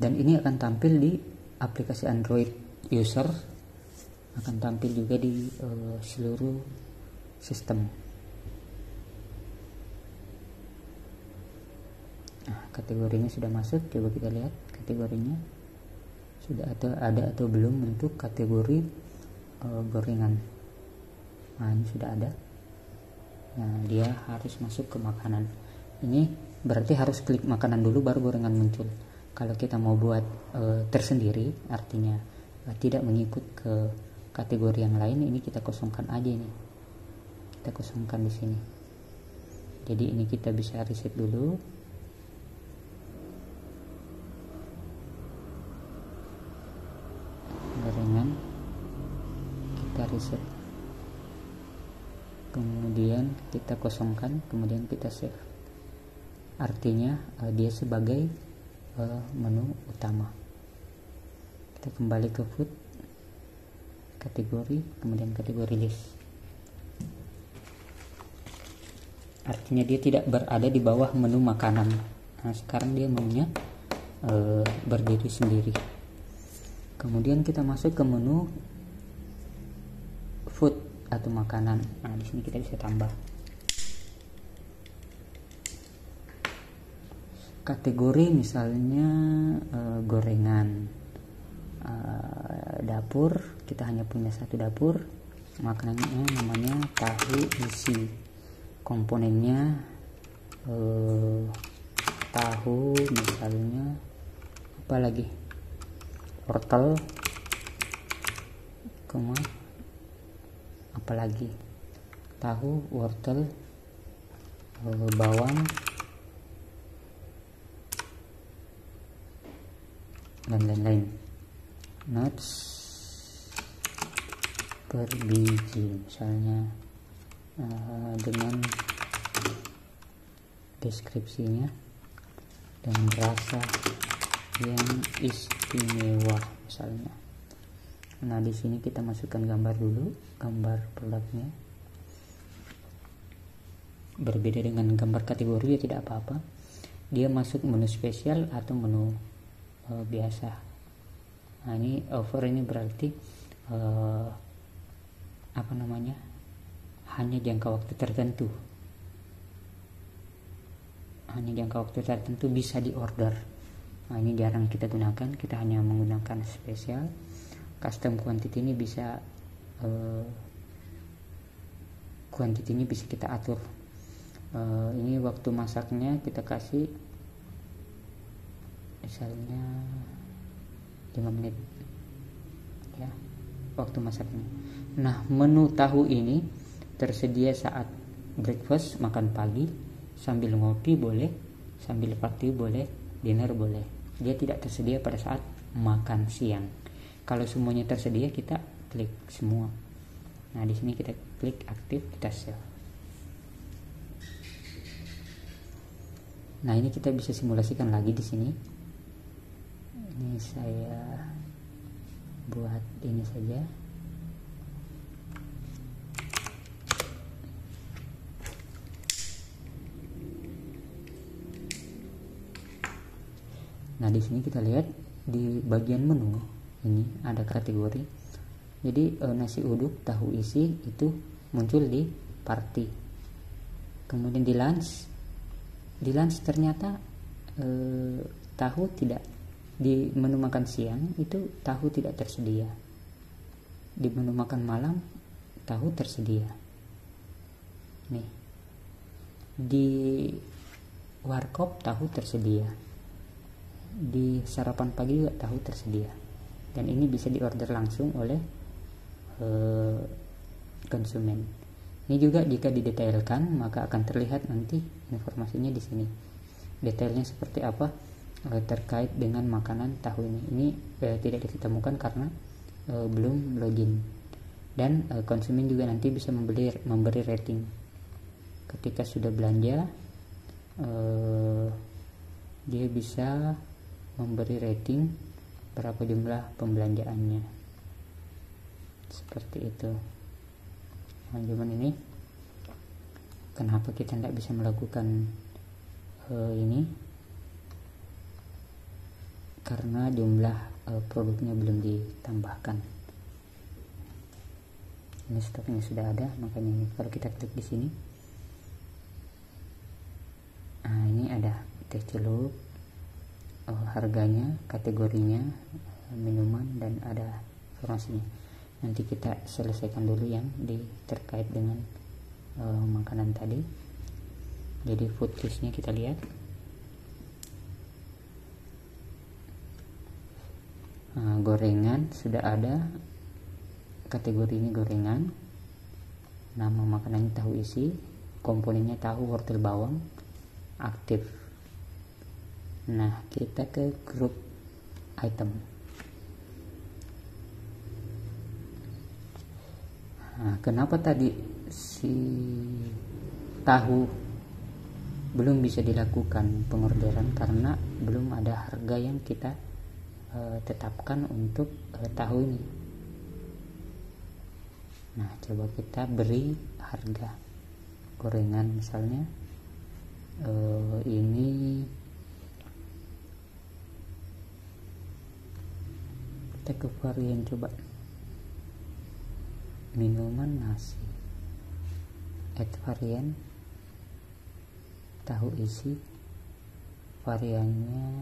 dan ini akan tampil di aplikasi Android user, akan tampil juga di seluruh sistem. Nah, kategorinya sudah masuk. Coba kita lihat kategorinya sudah ada atau belum untuk kategori gorengan. Nah, ini sudah ada. Nah, dia harus masuk ke makanan. Ini berarti harus klik makanan dulu baru gorengan muncul. Kalau kita mau buat tersendiri, artinya tidak mengikut ke kategori yang lain, ini kita kosongkan aja ini. Kita kosongkan di sini. Jadi ini kita bisa reset dulu. Gorengan kita reset. Kemudian kita kosongkan, kemudian kita save. Artinya dia sebagai menu utama. Kita kembali ke food kategori, kemudian kategori list. Artinya dia tidak berada di bawah menu makanan. Nah, sekarang dia menunya berdiri sendiri. Kemudian kita masuk ke menu food atau makanan. Nah, di sini kita bisa tambah kategori, misalnya gorengan. Dapur, kita hanya punya satu dapur. Makanannya namanya tahu isi. Komponennya tahu misalnya, apa lagi, wortel, apalagi tahu, wortel, bawang, dan lain-lain. Nuts per biji misalnya, dengan deskripsinya dan rasa yang istimewa misalnya. Nah, di sini kita masukkan gambar dulu, gambar produknya. Berbeda dengan gambar kategori ya tidak apa-apa. Dia masuk menu spesial atau menu biasa. Nah, ini over ini berarti hanya jangka waktu tertentu. Bisa diorder. Nah, ini jarang kita gunakan. Kita hanya menggunakan spesial. Custom quantity ini bisa kita atur. Ini waktu masaknya kita kasih misalnya 5 menit ya, waktu masaknya. Nah, menu tahu ini tersedia saat breakfast, makan pagi, sambil ngopi boleh, sambil party boleh, dinner boleh. Dia tidak tersedia pada saat makan siang. Kalau semuanya tersedia kita klik semua. Nah di sini kita klik aktif, kita save. Nah ini kita bisa simulasikan lagi di sini. Ini saya buat ini saja. Nah di sini kita lihat di bagian menu ini ada kategori. Jadi nasi uduk tahu isi itu muncul di party. Kemudian di lunch ternyata tahu tidak, di menu makan siang itu tahu tidak tersedia. Di menu makan malam tahu tersedia. Nih. Di warkop tahu tersedia. Di sarapan pagi juga tahu tersedia, dan ini bisa diorder langsung oleh konsumen. Ini juga jika didetailkan maka akan terlihat nanti informasinya di sini, detailnya seperti apa terkait dengan makanan tahu ini. Ini tidak ditemukan karena belum login, dan konsumen juga nanti bisa memberi rating ketika sudah belanja. Dia bisa memberi rating berapa jumlah pembelanjaannya, seperti itu. Nah, cuman ini kenapa kita tidak bisa melakukan ini, karena jumlah produknya belum ditambahkan. Ini stoknya sudah ada, makanya ini kalau kita klik di sini, nah ini ada teh celup, harganya, kategorinya, minuman, dan ada informasinya. Nanti kita selesaikan dulu yang terkait dengan makanan tadi. Jadi food listnya kita lihat. Nah, gorengan sudah ada, kategorinya gorengan, nama makanannya tahu isi, komponennya tahu, wortel, bawang, aktif. Nah kita ke grup item. Nah, kenapa tadi si tahu belum bisa dilakukan pengorderan? Karena belum ada harga yang kita tetapkan untuk tahu ini. Nah coba kita beri harga gorengan misalnya ini kita ke varian, coba minuman nasi, add varian tahu isi, variannya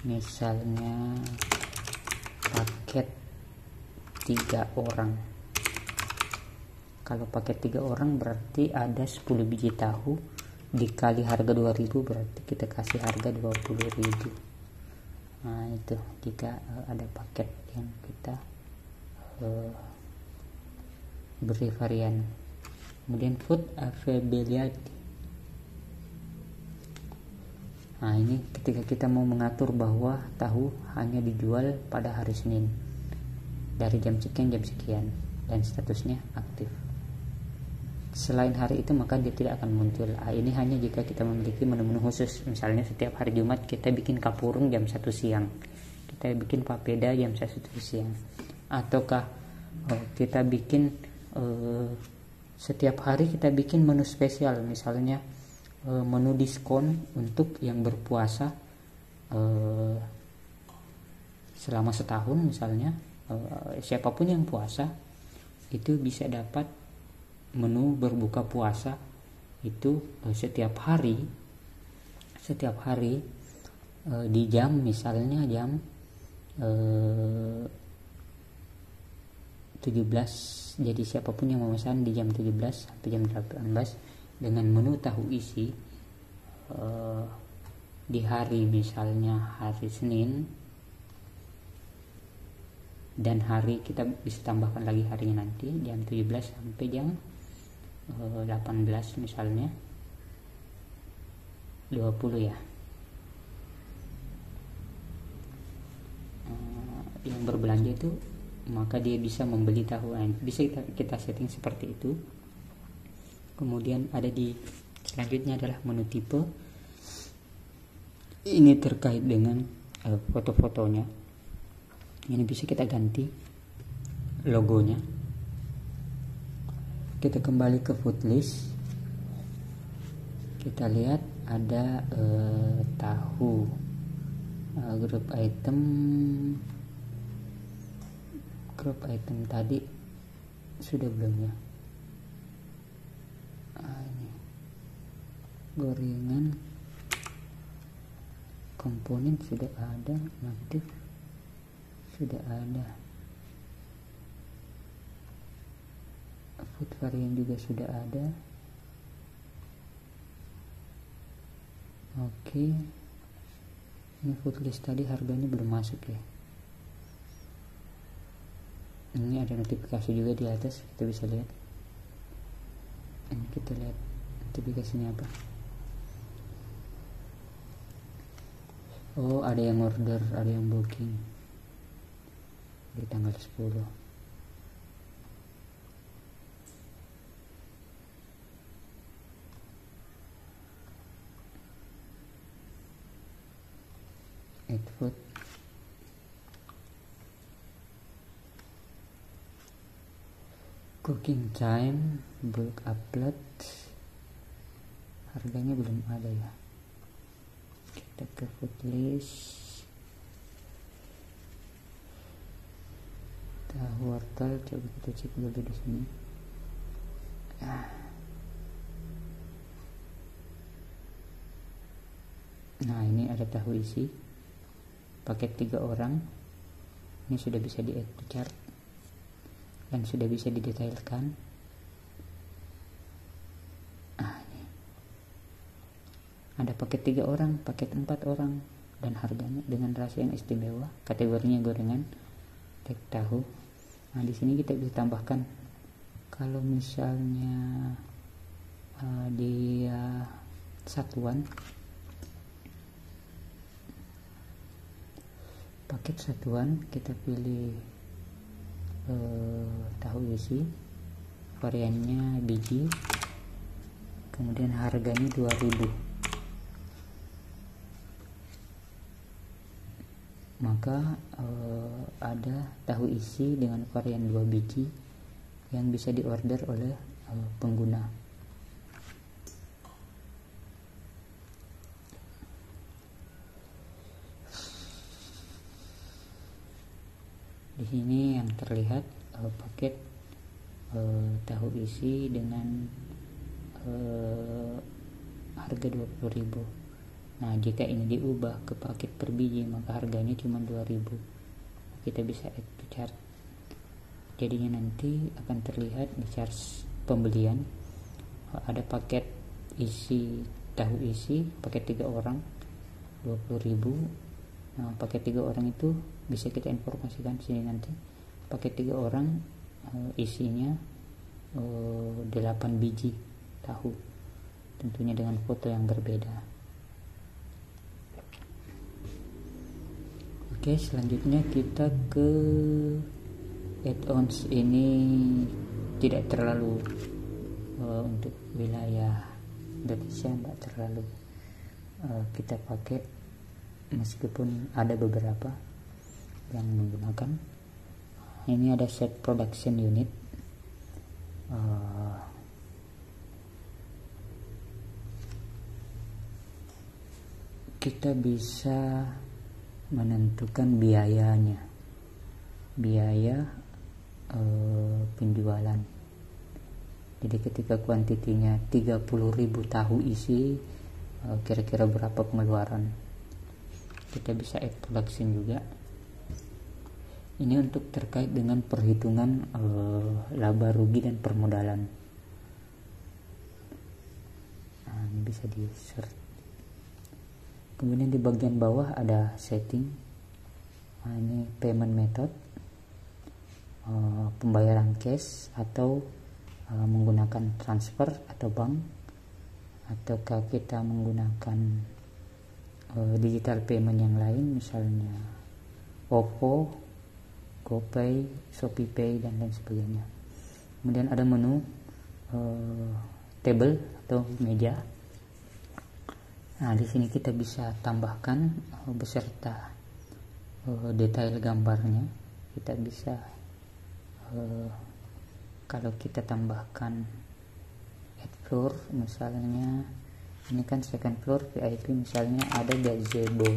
misalnya paket 3 orang. Kalau paket 3 orang berarti ada 10 biji tahu, dikali harga 2000 berarti kita kasih harga 20.000. Nah itu jika ada paket yang kita beri varian. Kemudian food availability. Nah ini ketika kita mau mengatur bahwa tahu hanya dijual pada hari Senin dari jam sekian dan statusnya aktif. Selain hari itu maka dia tidak akan muncul. Ini hanya jika kita memiliki menu-menu khusus. Misalnya setiap hari Jumat kita bikin kapurung jam 1 siang, kita bikin papeda jam 1 siang, ataukah kita bikin setiap hari kita bikin menu spesial, misalnya menu diskon untuk yang berpuasa selama setahun misalnya. Siapapun yang puasa itu bisa dapat menu berbuka puasa itu setiap hari di jam, misalnya jam 17. Jadi siapapun yang memesan di jam 17 sampai jam 18 dengan menu tahu isi di hari misalnya hari Senin, dan hari kita bisa tambahkan lagi harinya nanti jam 17 sampai jam 18 misalnya 20 ya. yang berbelanja itu, maka dia bisa membeli tahu. Bisa kita setting seperti itu. Kemudian ada di selanjutnya adalah menu tipe. Ini terkait dengan foto-fotonya. Ini bisa kita ganti logonya. Kita kembali ke food list. Kita lihat ada tahu, grup item tadi sudah belum ya? Ini gorengan, komponen sudah ada, motif sudah ada, food varian juga sudah ada. Oke, ini food list tadi harganya belum masuk ya. Ini ada notifikasi juga di atas, kita bisa lihat. Ini kita lihat notifikasinya apa. Oh, ada yang order, ada yang booking di tanggal 10. Add food. Cooking time, bulk upload. Harganya belum ada ya. Kita ke food list. Tahu wortel, coba kita cek dulu di sini. Nah, ini ada tahu isi paket 3 orang. Ini sudah bisa di add to cart dan sudah bisa didetailkan. Ini ada paket 3 orang, paket 4 orang, dan harganya dengan rasa yang istimewa. Kategorinya gorengan, tag tahu. Nah, di sini kita bisa tambahkan kalau misalnya dia satuan, paket satuan, kita pilih tahu isi, variannya biji, kemudian harganya 2000. Maka ada tahu isi dengan varian 2 biji yang bisa diorder oleh pengguna. Di sini yang terlihat paket tahu isi dengan harga 20.000. Nah, jika ini diubah ke paket per biji, maka harganya cuma 2.000. Kita bisa add to cart. Jadinya nanti akan terlihat di charge pembelian ada paket isi tahu isi paket 3 orang 20.000. Nah, paket 3 orang itu bisa kita informasikan sini nanti. Paket 3 orang isinya 8 biji tahu, tentunya dengan foto yang berbeda. Oke, selanjutnya kita ke add-ons. Ini tidak terlalu untuk wilayah Indonesia, tidak terlalu kita pakai, meskipun ada beberapa yang menggunakan. Ini ada set production unit. Kita bisa menentukan biayanya, biaya penjualan. Jadi ketika kuantitinya 30.000 tahu isi, kira-kira berapa pengeluaran. Kita bisa add production juga. Ini untuk terkait dengan perhitungan laba rugi dan permodalan. Nah, ini bisa di search. Kemudian di bagian bawah ada setting. Nah, ini payment method, pembayaran cash atau menggunakan transfer atau bank, ataukah kita menggunakan digital payment yang lain, misalnya OVO, GoPay, ShopeePay dan lain sebagainya. Kemudian ada menu table atau meja. Nah, di sini kita bisa tambahkan beserta detail gambarnya. Kita bisa kalau kita tambahkan add floor, misalnya ini kan second floor VIP, misalnya ada gazebo,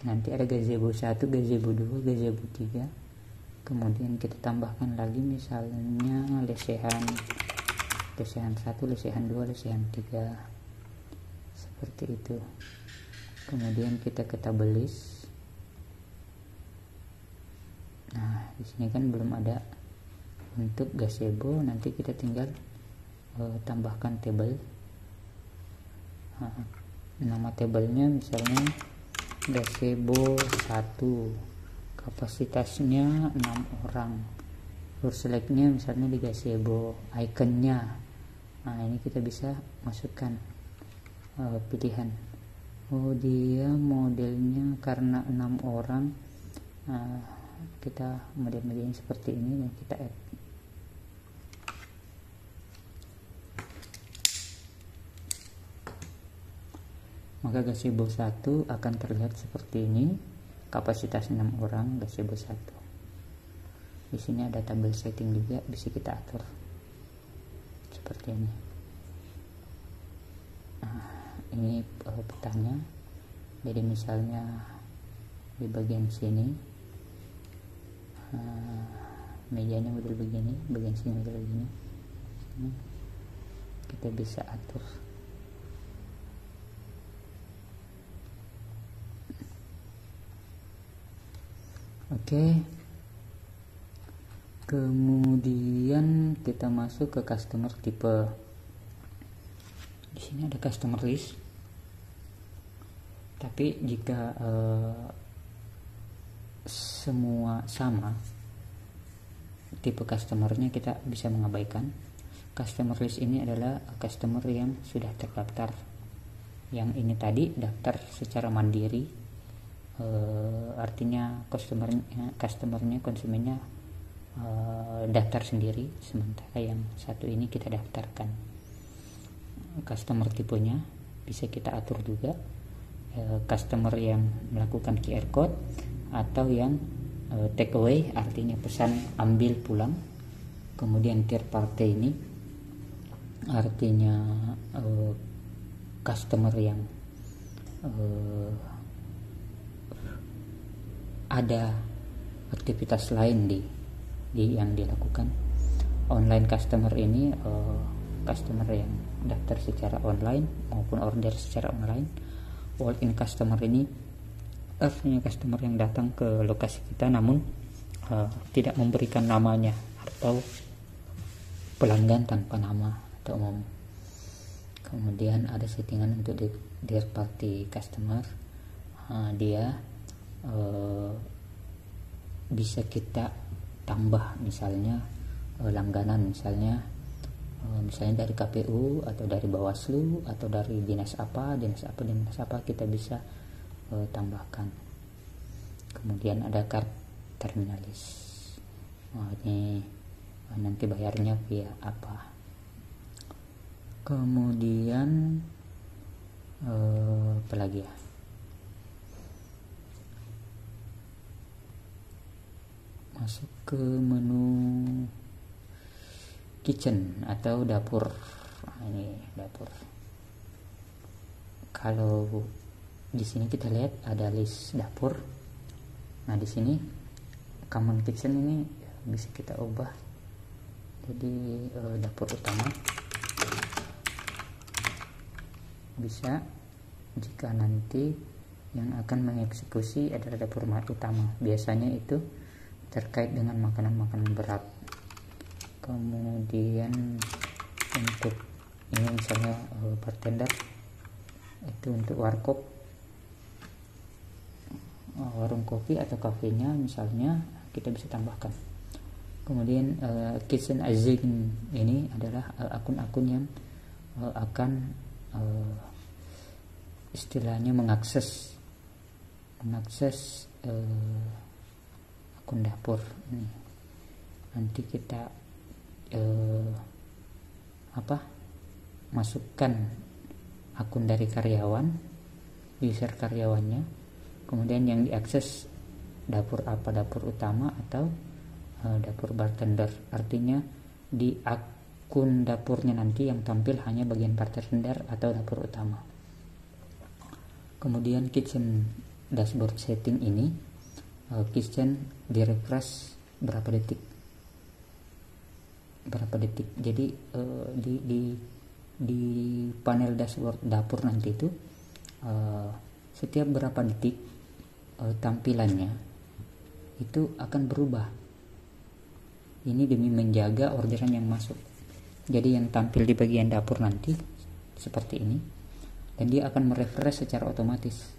nanti ada gazebo 1, gazebo 2, gazebo 3. Kemudian kita tambahkan lagi misalnya lesehan 1, lesehan 2, lesehan 3, seperti itu. Kemudian kita ke table list. Nah, di sini kan belum ada untuk gazebo, nanti kita tinggal tambahkan table. Nah, nama tablenya misalnya gazebo 1, kapasitasnya 6 orang, floor selectnya misalnya di gazebo, iconnya. Nah, ini kita bisa masukkan pilihan. Oh, dia modelnya karena 6 orang, kita model-modelnya seperti ini dan kita add. Maka gazebo 1 akan terlihat seperti ini, kapasitas 6 orang, gazebo 1. Di sini ada tabel setting juga, bisa kita atur seperti ini. Nah, ini petanya. Jadi misalnya di bagian sini mejanya model begini, bagian sini model begini. Kita bisa atur. Oke. Kemudian kita masuk ke customer tipe. Di sini ada customer list. Tapi jika semua sama tipe customernya, kita bisa mengabaikan. Customer list ini adalah customer yang sudah terdaftar. Yang ini tadi daftar secara mandiri. Artinya customernya konsumennya daftar sendiri, sementara yang satu ini kita daftarkan. Customer tipenya bisa kita atur juga, customer yang melakukan QR code atau yang take away, artinya pesan ambil pulang. Kemudian third party ini artinya customer yang ada aktivitas lain di yang dilakukan. Online customer ini customer yang daftar secara online maupun order secara online. Walk-in customer ini artinya customer yang datang ke lokasi kita namun tidak memberikan namanya, atau pelanggan tanpa nama atau umum. Kemudian ada settingan untuk third party customer. Dia bisa kita tambah misalnya langganan, misalnya dari KPU atau dari Bawaslu atau dari dinas apa kita bisa tambahkan. Kemudian ada card terminalis. Ini nanti bayarnya via apa. Kemudian apa lagi ya? Masuk ke menu kitchen atau dapur. Ini dapur. Kalau di sini kita lihat ada list dapur. Nah, di sini common kitchen ini bisa kita ubah jadi dapur utama. Bisa jika nanti yang akan mengeksekusi adalah dapur utama. Biasanya itu terkait dengan makanan-makanan berat. Kemudian untuk ini misalnya bartender, itu untuk warkop, warung kopi atau kafenya misalnya, kita bisa tambahkan. Kemudian kitchen agent ini adalah akun-akun yang akan istilahnya mengakses akun dapur nih. Nanti kita masukkan akun dari karyawan, user karyawannya, kemudian yang diakses dapur apa, dapur utama atau dapur bartender. Artinya di akun dapurnya nanti yang tampil hanya bagian bartender atau dapur utama. Kemudian kitchen dashboard setting ini, kitchen di refresh berapa detik. Jadi di panel dashboard dapur nanti itu setiap berapa detik tampilannya itu akan berubah. Ini demi menjaga orderan yang masuk. Jadi yang tampil di bagian dapur nanti seperti ini, dan dia akan merefresh secara otomatis.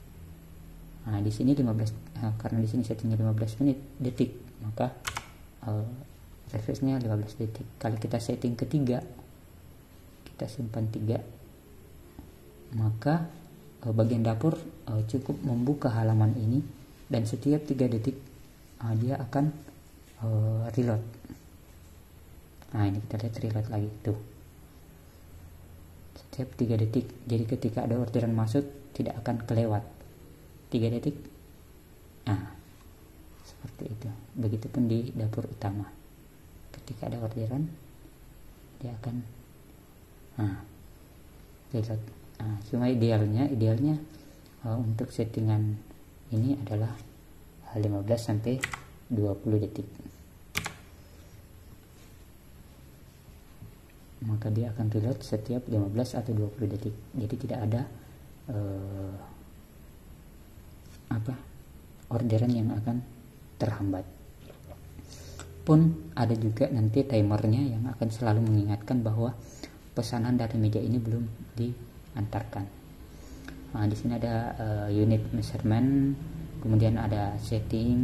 Nah, di sini 15 karena di sini settingnya 15 detik, maka refreshnya 15 detik. Kalau kita setting ketiga, kita simpan 3, maka bagian dapur cukup membuka halaman ini, dan setiap 3 detik dia akan reload. Nah, ini kita lihat reload lagi tuh, setiap 3 detik. Jadi ketika ada orderan masuk tidak akan kelewat 3 detik. Nah, seperti itu. Begitupun di dapur utama, ketika ada orderan dia akan reload. Cuma idealnya untuk settingan ini adalah 15 sampai 20 detik, maka dia akan reload setiap 15 atau 20 detik. Jadi tidak ada orderan yang akan terhambat. Pun ada juga nanti timernya yang akan selalu mengingatkan bahwa pesanan dari meja ini belum diantarkan. Nah, di sini ada unit measurement, kemudian ada setting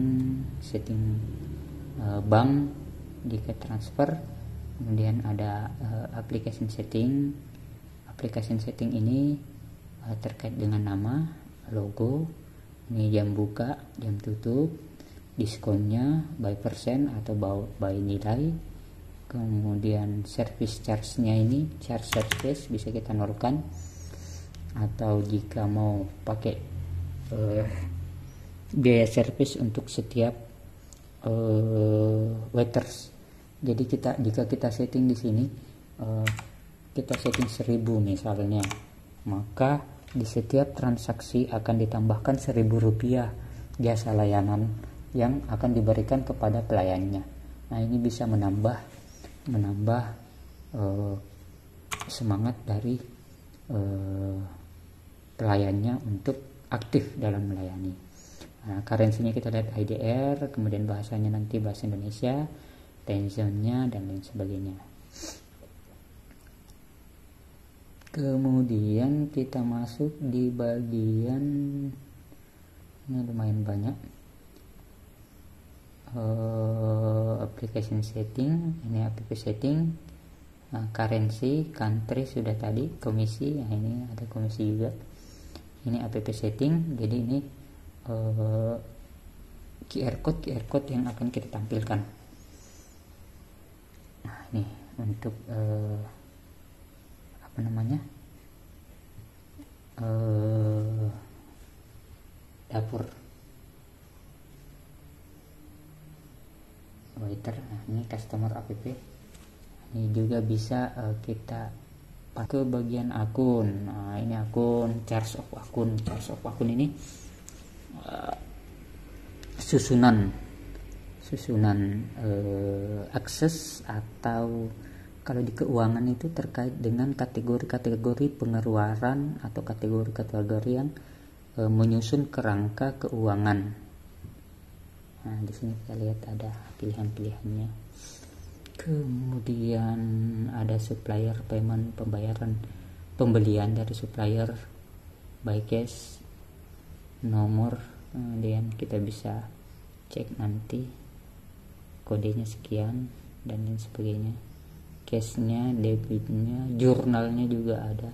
bank jika transfer, kemudian ada application setting. Application setting ini terkait dengan nama, logo, ini jam buka, jam tutup, diskonnya by persen atau by nilai, kemudian service charge-nya ini charge service bisa kita nolkan, atau jika mau pakai biaya service untuk setiap waiters. Jadi jika kita setting di sini kita setting 1000 misalnya, maka di setiap transaksi akan ditambahkan Rp1.000 jasa layanan yang akan diberikan kepada pelayannya. Nah, ini bisa menambah semangat dari pelayannya untuk aktif dalam melayani. Nah, currency-nya kita lihat IDR, kemudian bahasanya nanti bahasa Indonesia, time zone-nya dan lain sebagainya. Kemudian kita masuk di bagian ini lumayan banyak, application setting. Ini application setting, currency, country sudah tadi, komisi. Nah, ini ada komisi juga. Ini app setting. Jadi ini QR code yang akan kita tampilkan. Nah, ini untuk dapur waiter. Nah, ini customer app. Ini juga bisa kita pakai ke bagian akun. Nah, ini akun, charge of akun ini susunan akses, atau kalau di keuangan itu terkait dengan kategori-kategori pengeluaran atau kategori-kategori yang menyusun kerangka keuangan. Nah, di sini kita lihat ada pilihan-pilihannya. Kemudian ada supplier payment, pembelian dari supplier by cash, nomor, kemudian kita bisa cek nanti kodenya sekian dan lain sebagainya. Cashnya, debitnya, jurnalnya juga ada.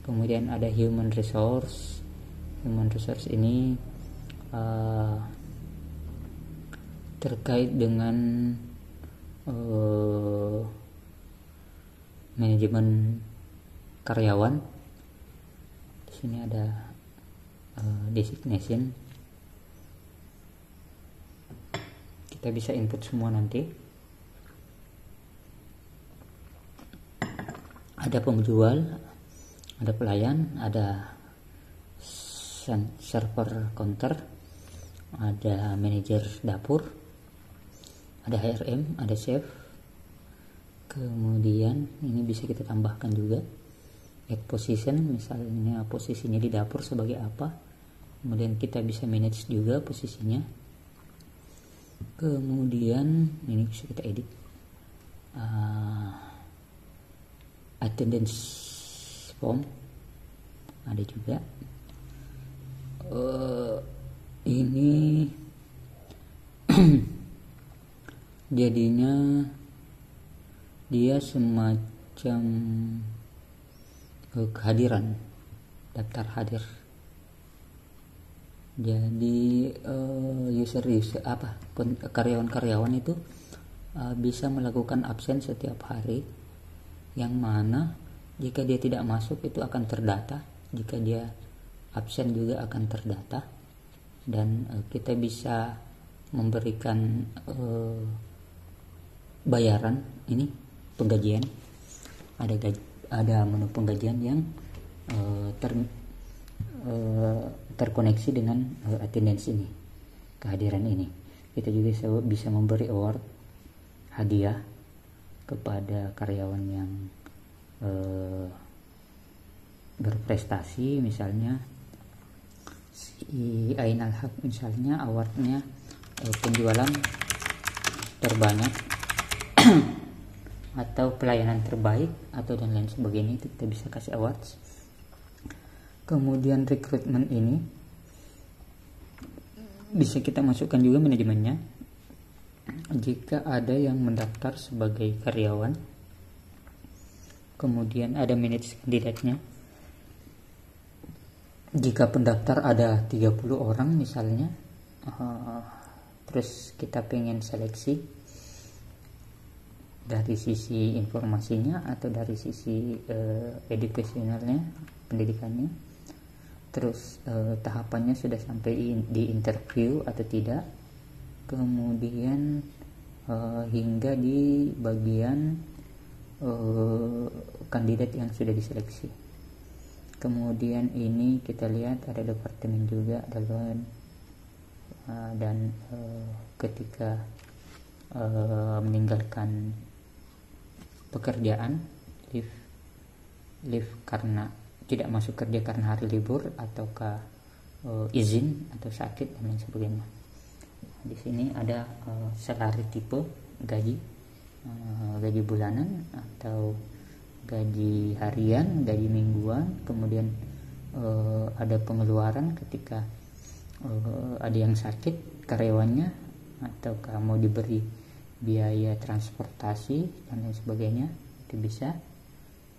Kemudian ada human resource ini terkait dengan manajemen karyawan. Di sini ada designation, kita bisa input semua nanti. Ada penjual, ada pelayan, ada server counter, ada manajer dapur, ada HRM, ada chef. Kemudian ini bisa kita tambahkan juga add position, misalnya posisinya di dapur sebagai apa. Kemudian kita bisa manage juga posisinya. Kemudian ini bisa kita edit attendance form, ada juga. Ini jadinya dia semacam kehadiran, daftar hadir. Jadi karyawan-karyawan itu bisa melakukan absen setiap hari, yang mana jika dia tidak masuk itu akan terdata, jika dia absen juga akan terdata. Dan kita bisa memberikan bayaran, ini penggajian, ada menu penggajian yang terkoneksi dengan attendance ini, kehadiran ini. Kita juga bisa memberi award, hadiah kepada karyawan yang berprestasi. Misalnya si Ainal Haq, misalnya awardnya penjualan terbanyak atau pelayanan terbaik atau dan lain sebagainya, itu kita bisa kasih awards. Kemudian rekrutmen ini bisa kita masukkan juga manajemennya. Jika ada yang mendaftar sebagai karyawan, kemudian ada manage kandidatnya. Jika pendaftar ada 30 orang misalnya, terus kita pengen seleksi dari sisi informasinya atau dari sisi educationalnya, pendidikannya, terus tahapannya sudah sampai di interview atau tidak, kemudian hingga di bagian kandidat yang sudah diseleksi. Kemudian ini kita lihat ada departemen juga, ada loan, dan ketika meninggalkan pekerjaan, leave karena tidak masuk kerja karena hari libur, ataukah izin atau sakit dan lain sebagainya. Di sini ada salary tipe, gaji bulanan atau gaji harian, gaji mingguan. Kemudian ada pengeluaran ketika ada yang sakit karyawannya, ataukah mau diberi biaya transportasi dan lain sebagainya, itu bisa.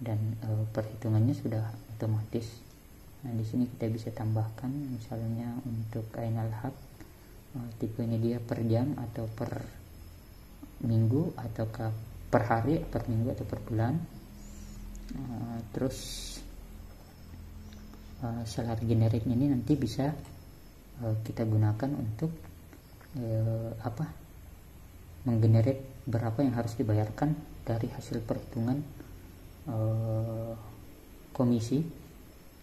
Dan perhitungannya sudah otomatis. Nah, di sini kita bisa tambahkan misalnya untuk Ainal Haq, tipe ini dia per jam atau per minggu, ataukah per hari, per minggu atau per bulan. Terus salary generate ini nanti bisa kita gunakan untuk menggenerate berapa yang harus dibayarkan dari hasil perhitungan komisi,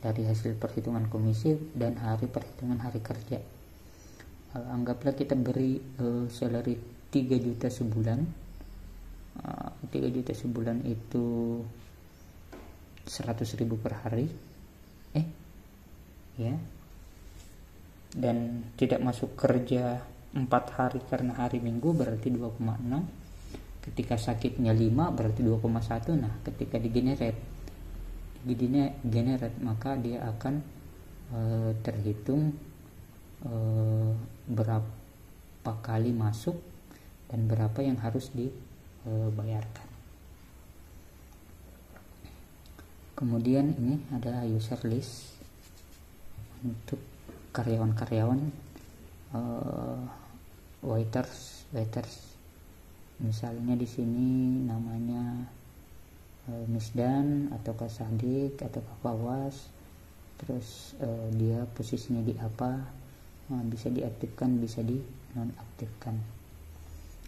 dari hasil perhitungan komisi dan perhitungan hari kerja. Anggaplah kita beri salary 3 juta sebulan. 3 juta sebulan itu 100.000 per hari, dan tidak masuk kerja 4 hari karena hari Minggu, berarti 2,6. Ketika sakitnya 5 berarti 2,1. Nah, ketika digenerate maka dia akan terhitung berapa kali masuk dan berapa yang harus dibayarkan. Kemudian ini ada user list untuk karyawan-karyawan, waiters, waiters. Misalnya di sini namanya Misdan atau Sadik atau Fawas, terus dia posisinya di apa, bisa diaktifkan, bisa di nonaktifkan.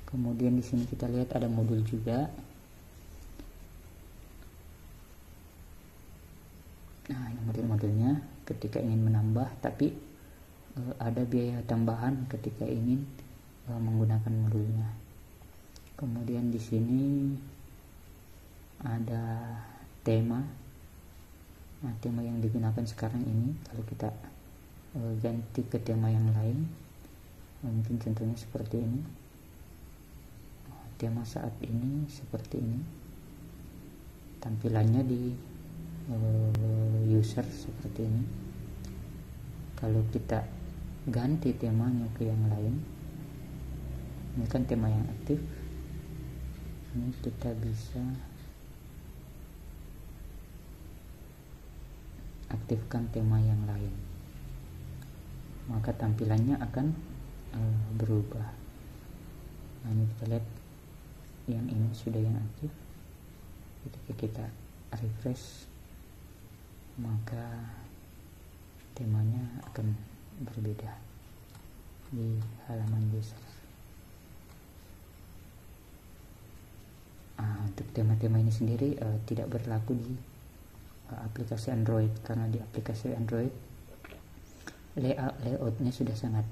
Kemudian di sini kita lihat ada modul juga. Nah, ini modul-modulnya ketika ingin menambah, tapi ada biaya tambahan ketika ingin menggunakan modulnya. Kemudian di sini ada tema. Nah, tema yang digunakan sekarang ini, kalau kita ganti ke tema yang lain, mungkin contohnya seperti ini. Tema saat ini seperti ini. Tampilannya di user seperti ini. Kalau kita ganti temanya ke yang lain, ini kan tema yang aktif, ini kita bisa aktifkan tema yang lain, maka tampilannya akan berubah. Nah, ini kita lihat yang ini sudah yang aktif. Ketika kita refresh, maka temanya akan berbeda di halaman user. Untuk tema-tema ini sendiri tidak berlaku di aplikasi Android, karena di aplikasi Android layoutnya sudah sangat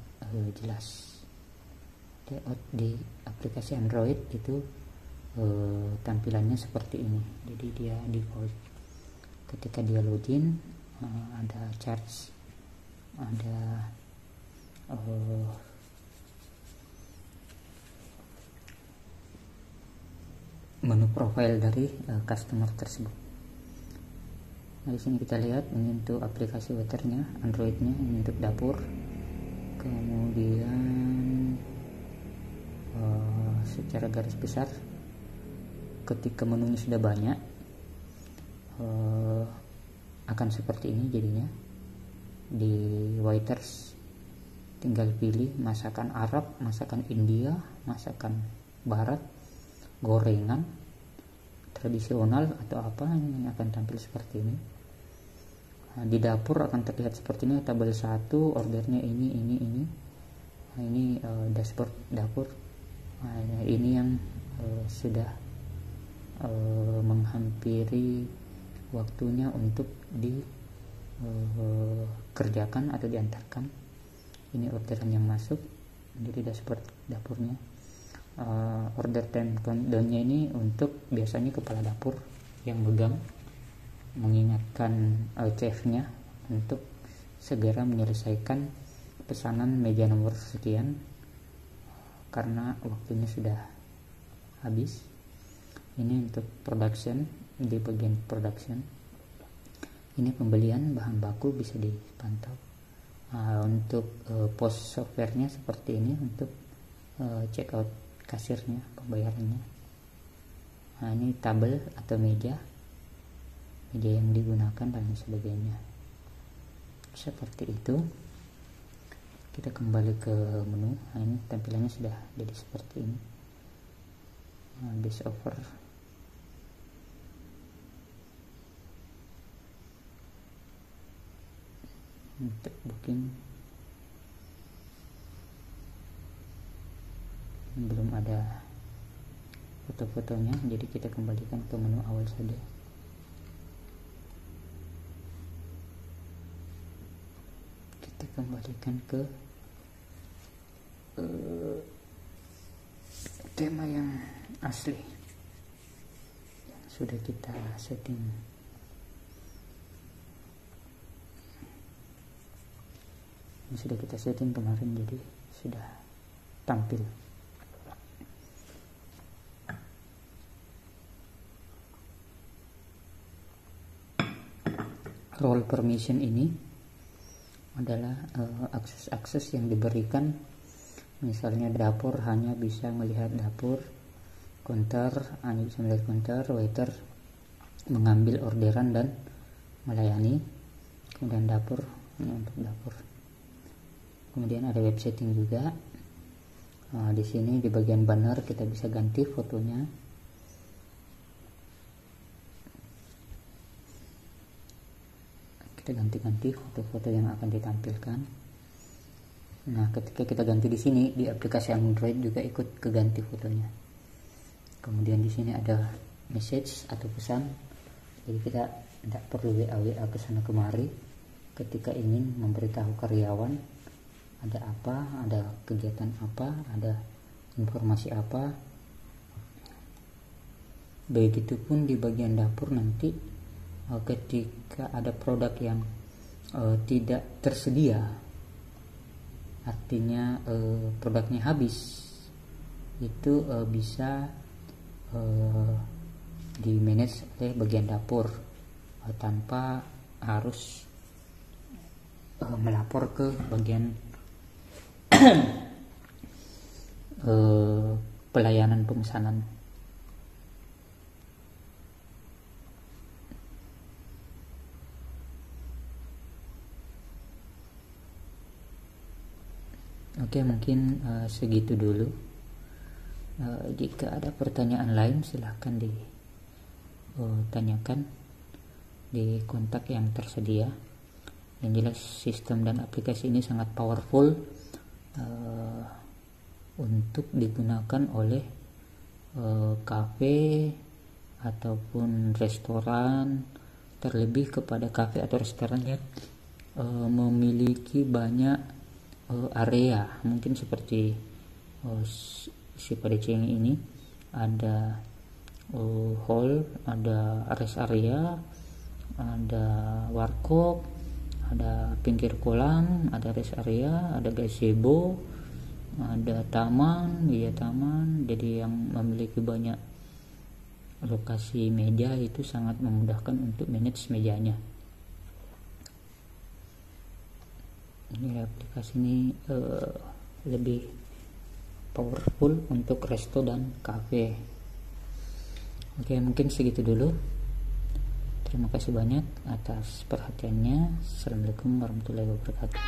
jelas. Layout di aplikasi Android itu tampilannya seperti ini. Jadi dia default. Ketika dia login, ada charge, ada menu profile dari customer tersebut. Nah, di sini kita lihat ini untuk aplikasi waiternya, Androidnya, ini untuk dapur. Kemudian secara garis besar, ketika menunya sudah banyak, akan seperti ini jadinya. Di waiters tinggal pilih masakan Arab, masakan India, masakan Barat, gorengan, tradisional atau apa, ini akan tampil seperti ini. Di dapur akan terlihat seperti ini, tabel 1, ordernya ini. Nah, ini dashboard dapur. Nah, ini yang sudah menghampiri waktunya untuk dikerjakan atau diantarkan. Ini orderan yang masuk, jadi dashboard dapurnya. Order time countdown-nya ini untuk biasanya kepala dapur yang megang, mengingatkan chef-nya untuk segera menyelesaikan pesanan meja nomor sekian karena waktunya sudah habis. Ini untuk production, di bagian production ini pembelian bahan baku bisa dipantau. Untuk post softwarenya seperti ini, untuk checkout kasirnya, pembayarannya. Nah, ini tabel atau meja yang digunakan dan sebagainya. Seperti itu. Kita kembali ke menu. Nah, ini tampilannya sudah jadi seperti ini. Base offer. Untuk booking belum ada foto-fotonya, jadi kita kembalikan ke menu awal saja. Kita kembalikan ke tema yang asli yang sudah kita setting. Ini sudah kita setting kemarin, jadi sudah tampil. Role permission ini adalah akses-akses yang diberikan. Misalnya dapur hanya bisa melihat dapur, counter hanya bisa melihat counter, waiter mengambil orderan dan melayani, kemudian dapur ini untuk dapur. Kemudian ada web setting juga, Nah, di sini di bagian banner kita bisa ganti fotonya. Kita ganti-ganti foto-foto yang akan ditampilkan. Nah, ketika kita ganti di sini di aplikasi Android juga ikut keganti fotonya. Kemudian di sini ada message atau pesan. Jadi kita tidak perlu WA ke sana kemari ketika ingin memberitahu karyawan ada apa, ada kegiatan apa, ada informasi apa. Begitupun di bagian dapur nanti ketika ada produk yang tidak tersedia, artinya produknya habis, itu bisa di manage oleh bagian dapur tanpa harus melapor ke bagian pelayanan pemesanan. Oke, mungkin segitu dulu. Jika ada pertanyaan lain silahkan ditanyakan di kontak yang tersedia. Yang jelas sistem dan aplikasi ini sangat powerful untuk digunakan oleh kafe ataupun restoran, terlebih kepada kafe atau restoran yang memiliki banyak area, mungkin seperti si Padeceng ini ada hall, ada rest area, ada warkop, ada pinggir kolam, ada rest area, ada gazebo, ada taman, taman. Jadi yang memiliki banyak lokasi meja itu sangat memudahkan untuk manage mejanya. Ini aplikasi ini lebih powerful untuk resto dan cafe. Oke, mungkin segitu dulu. Terima kasih banyak atas perhatiannya. Assalamualaikum warahmatullahi wabarakatuh.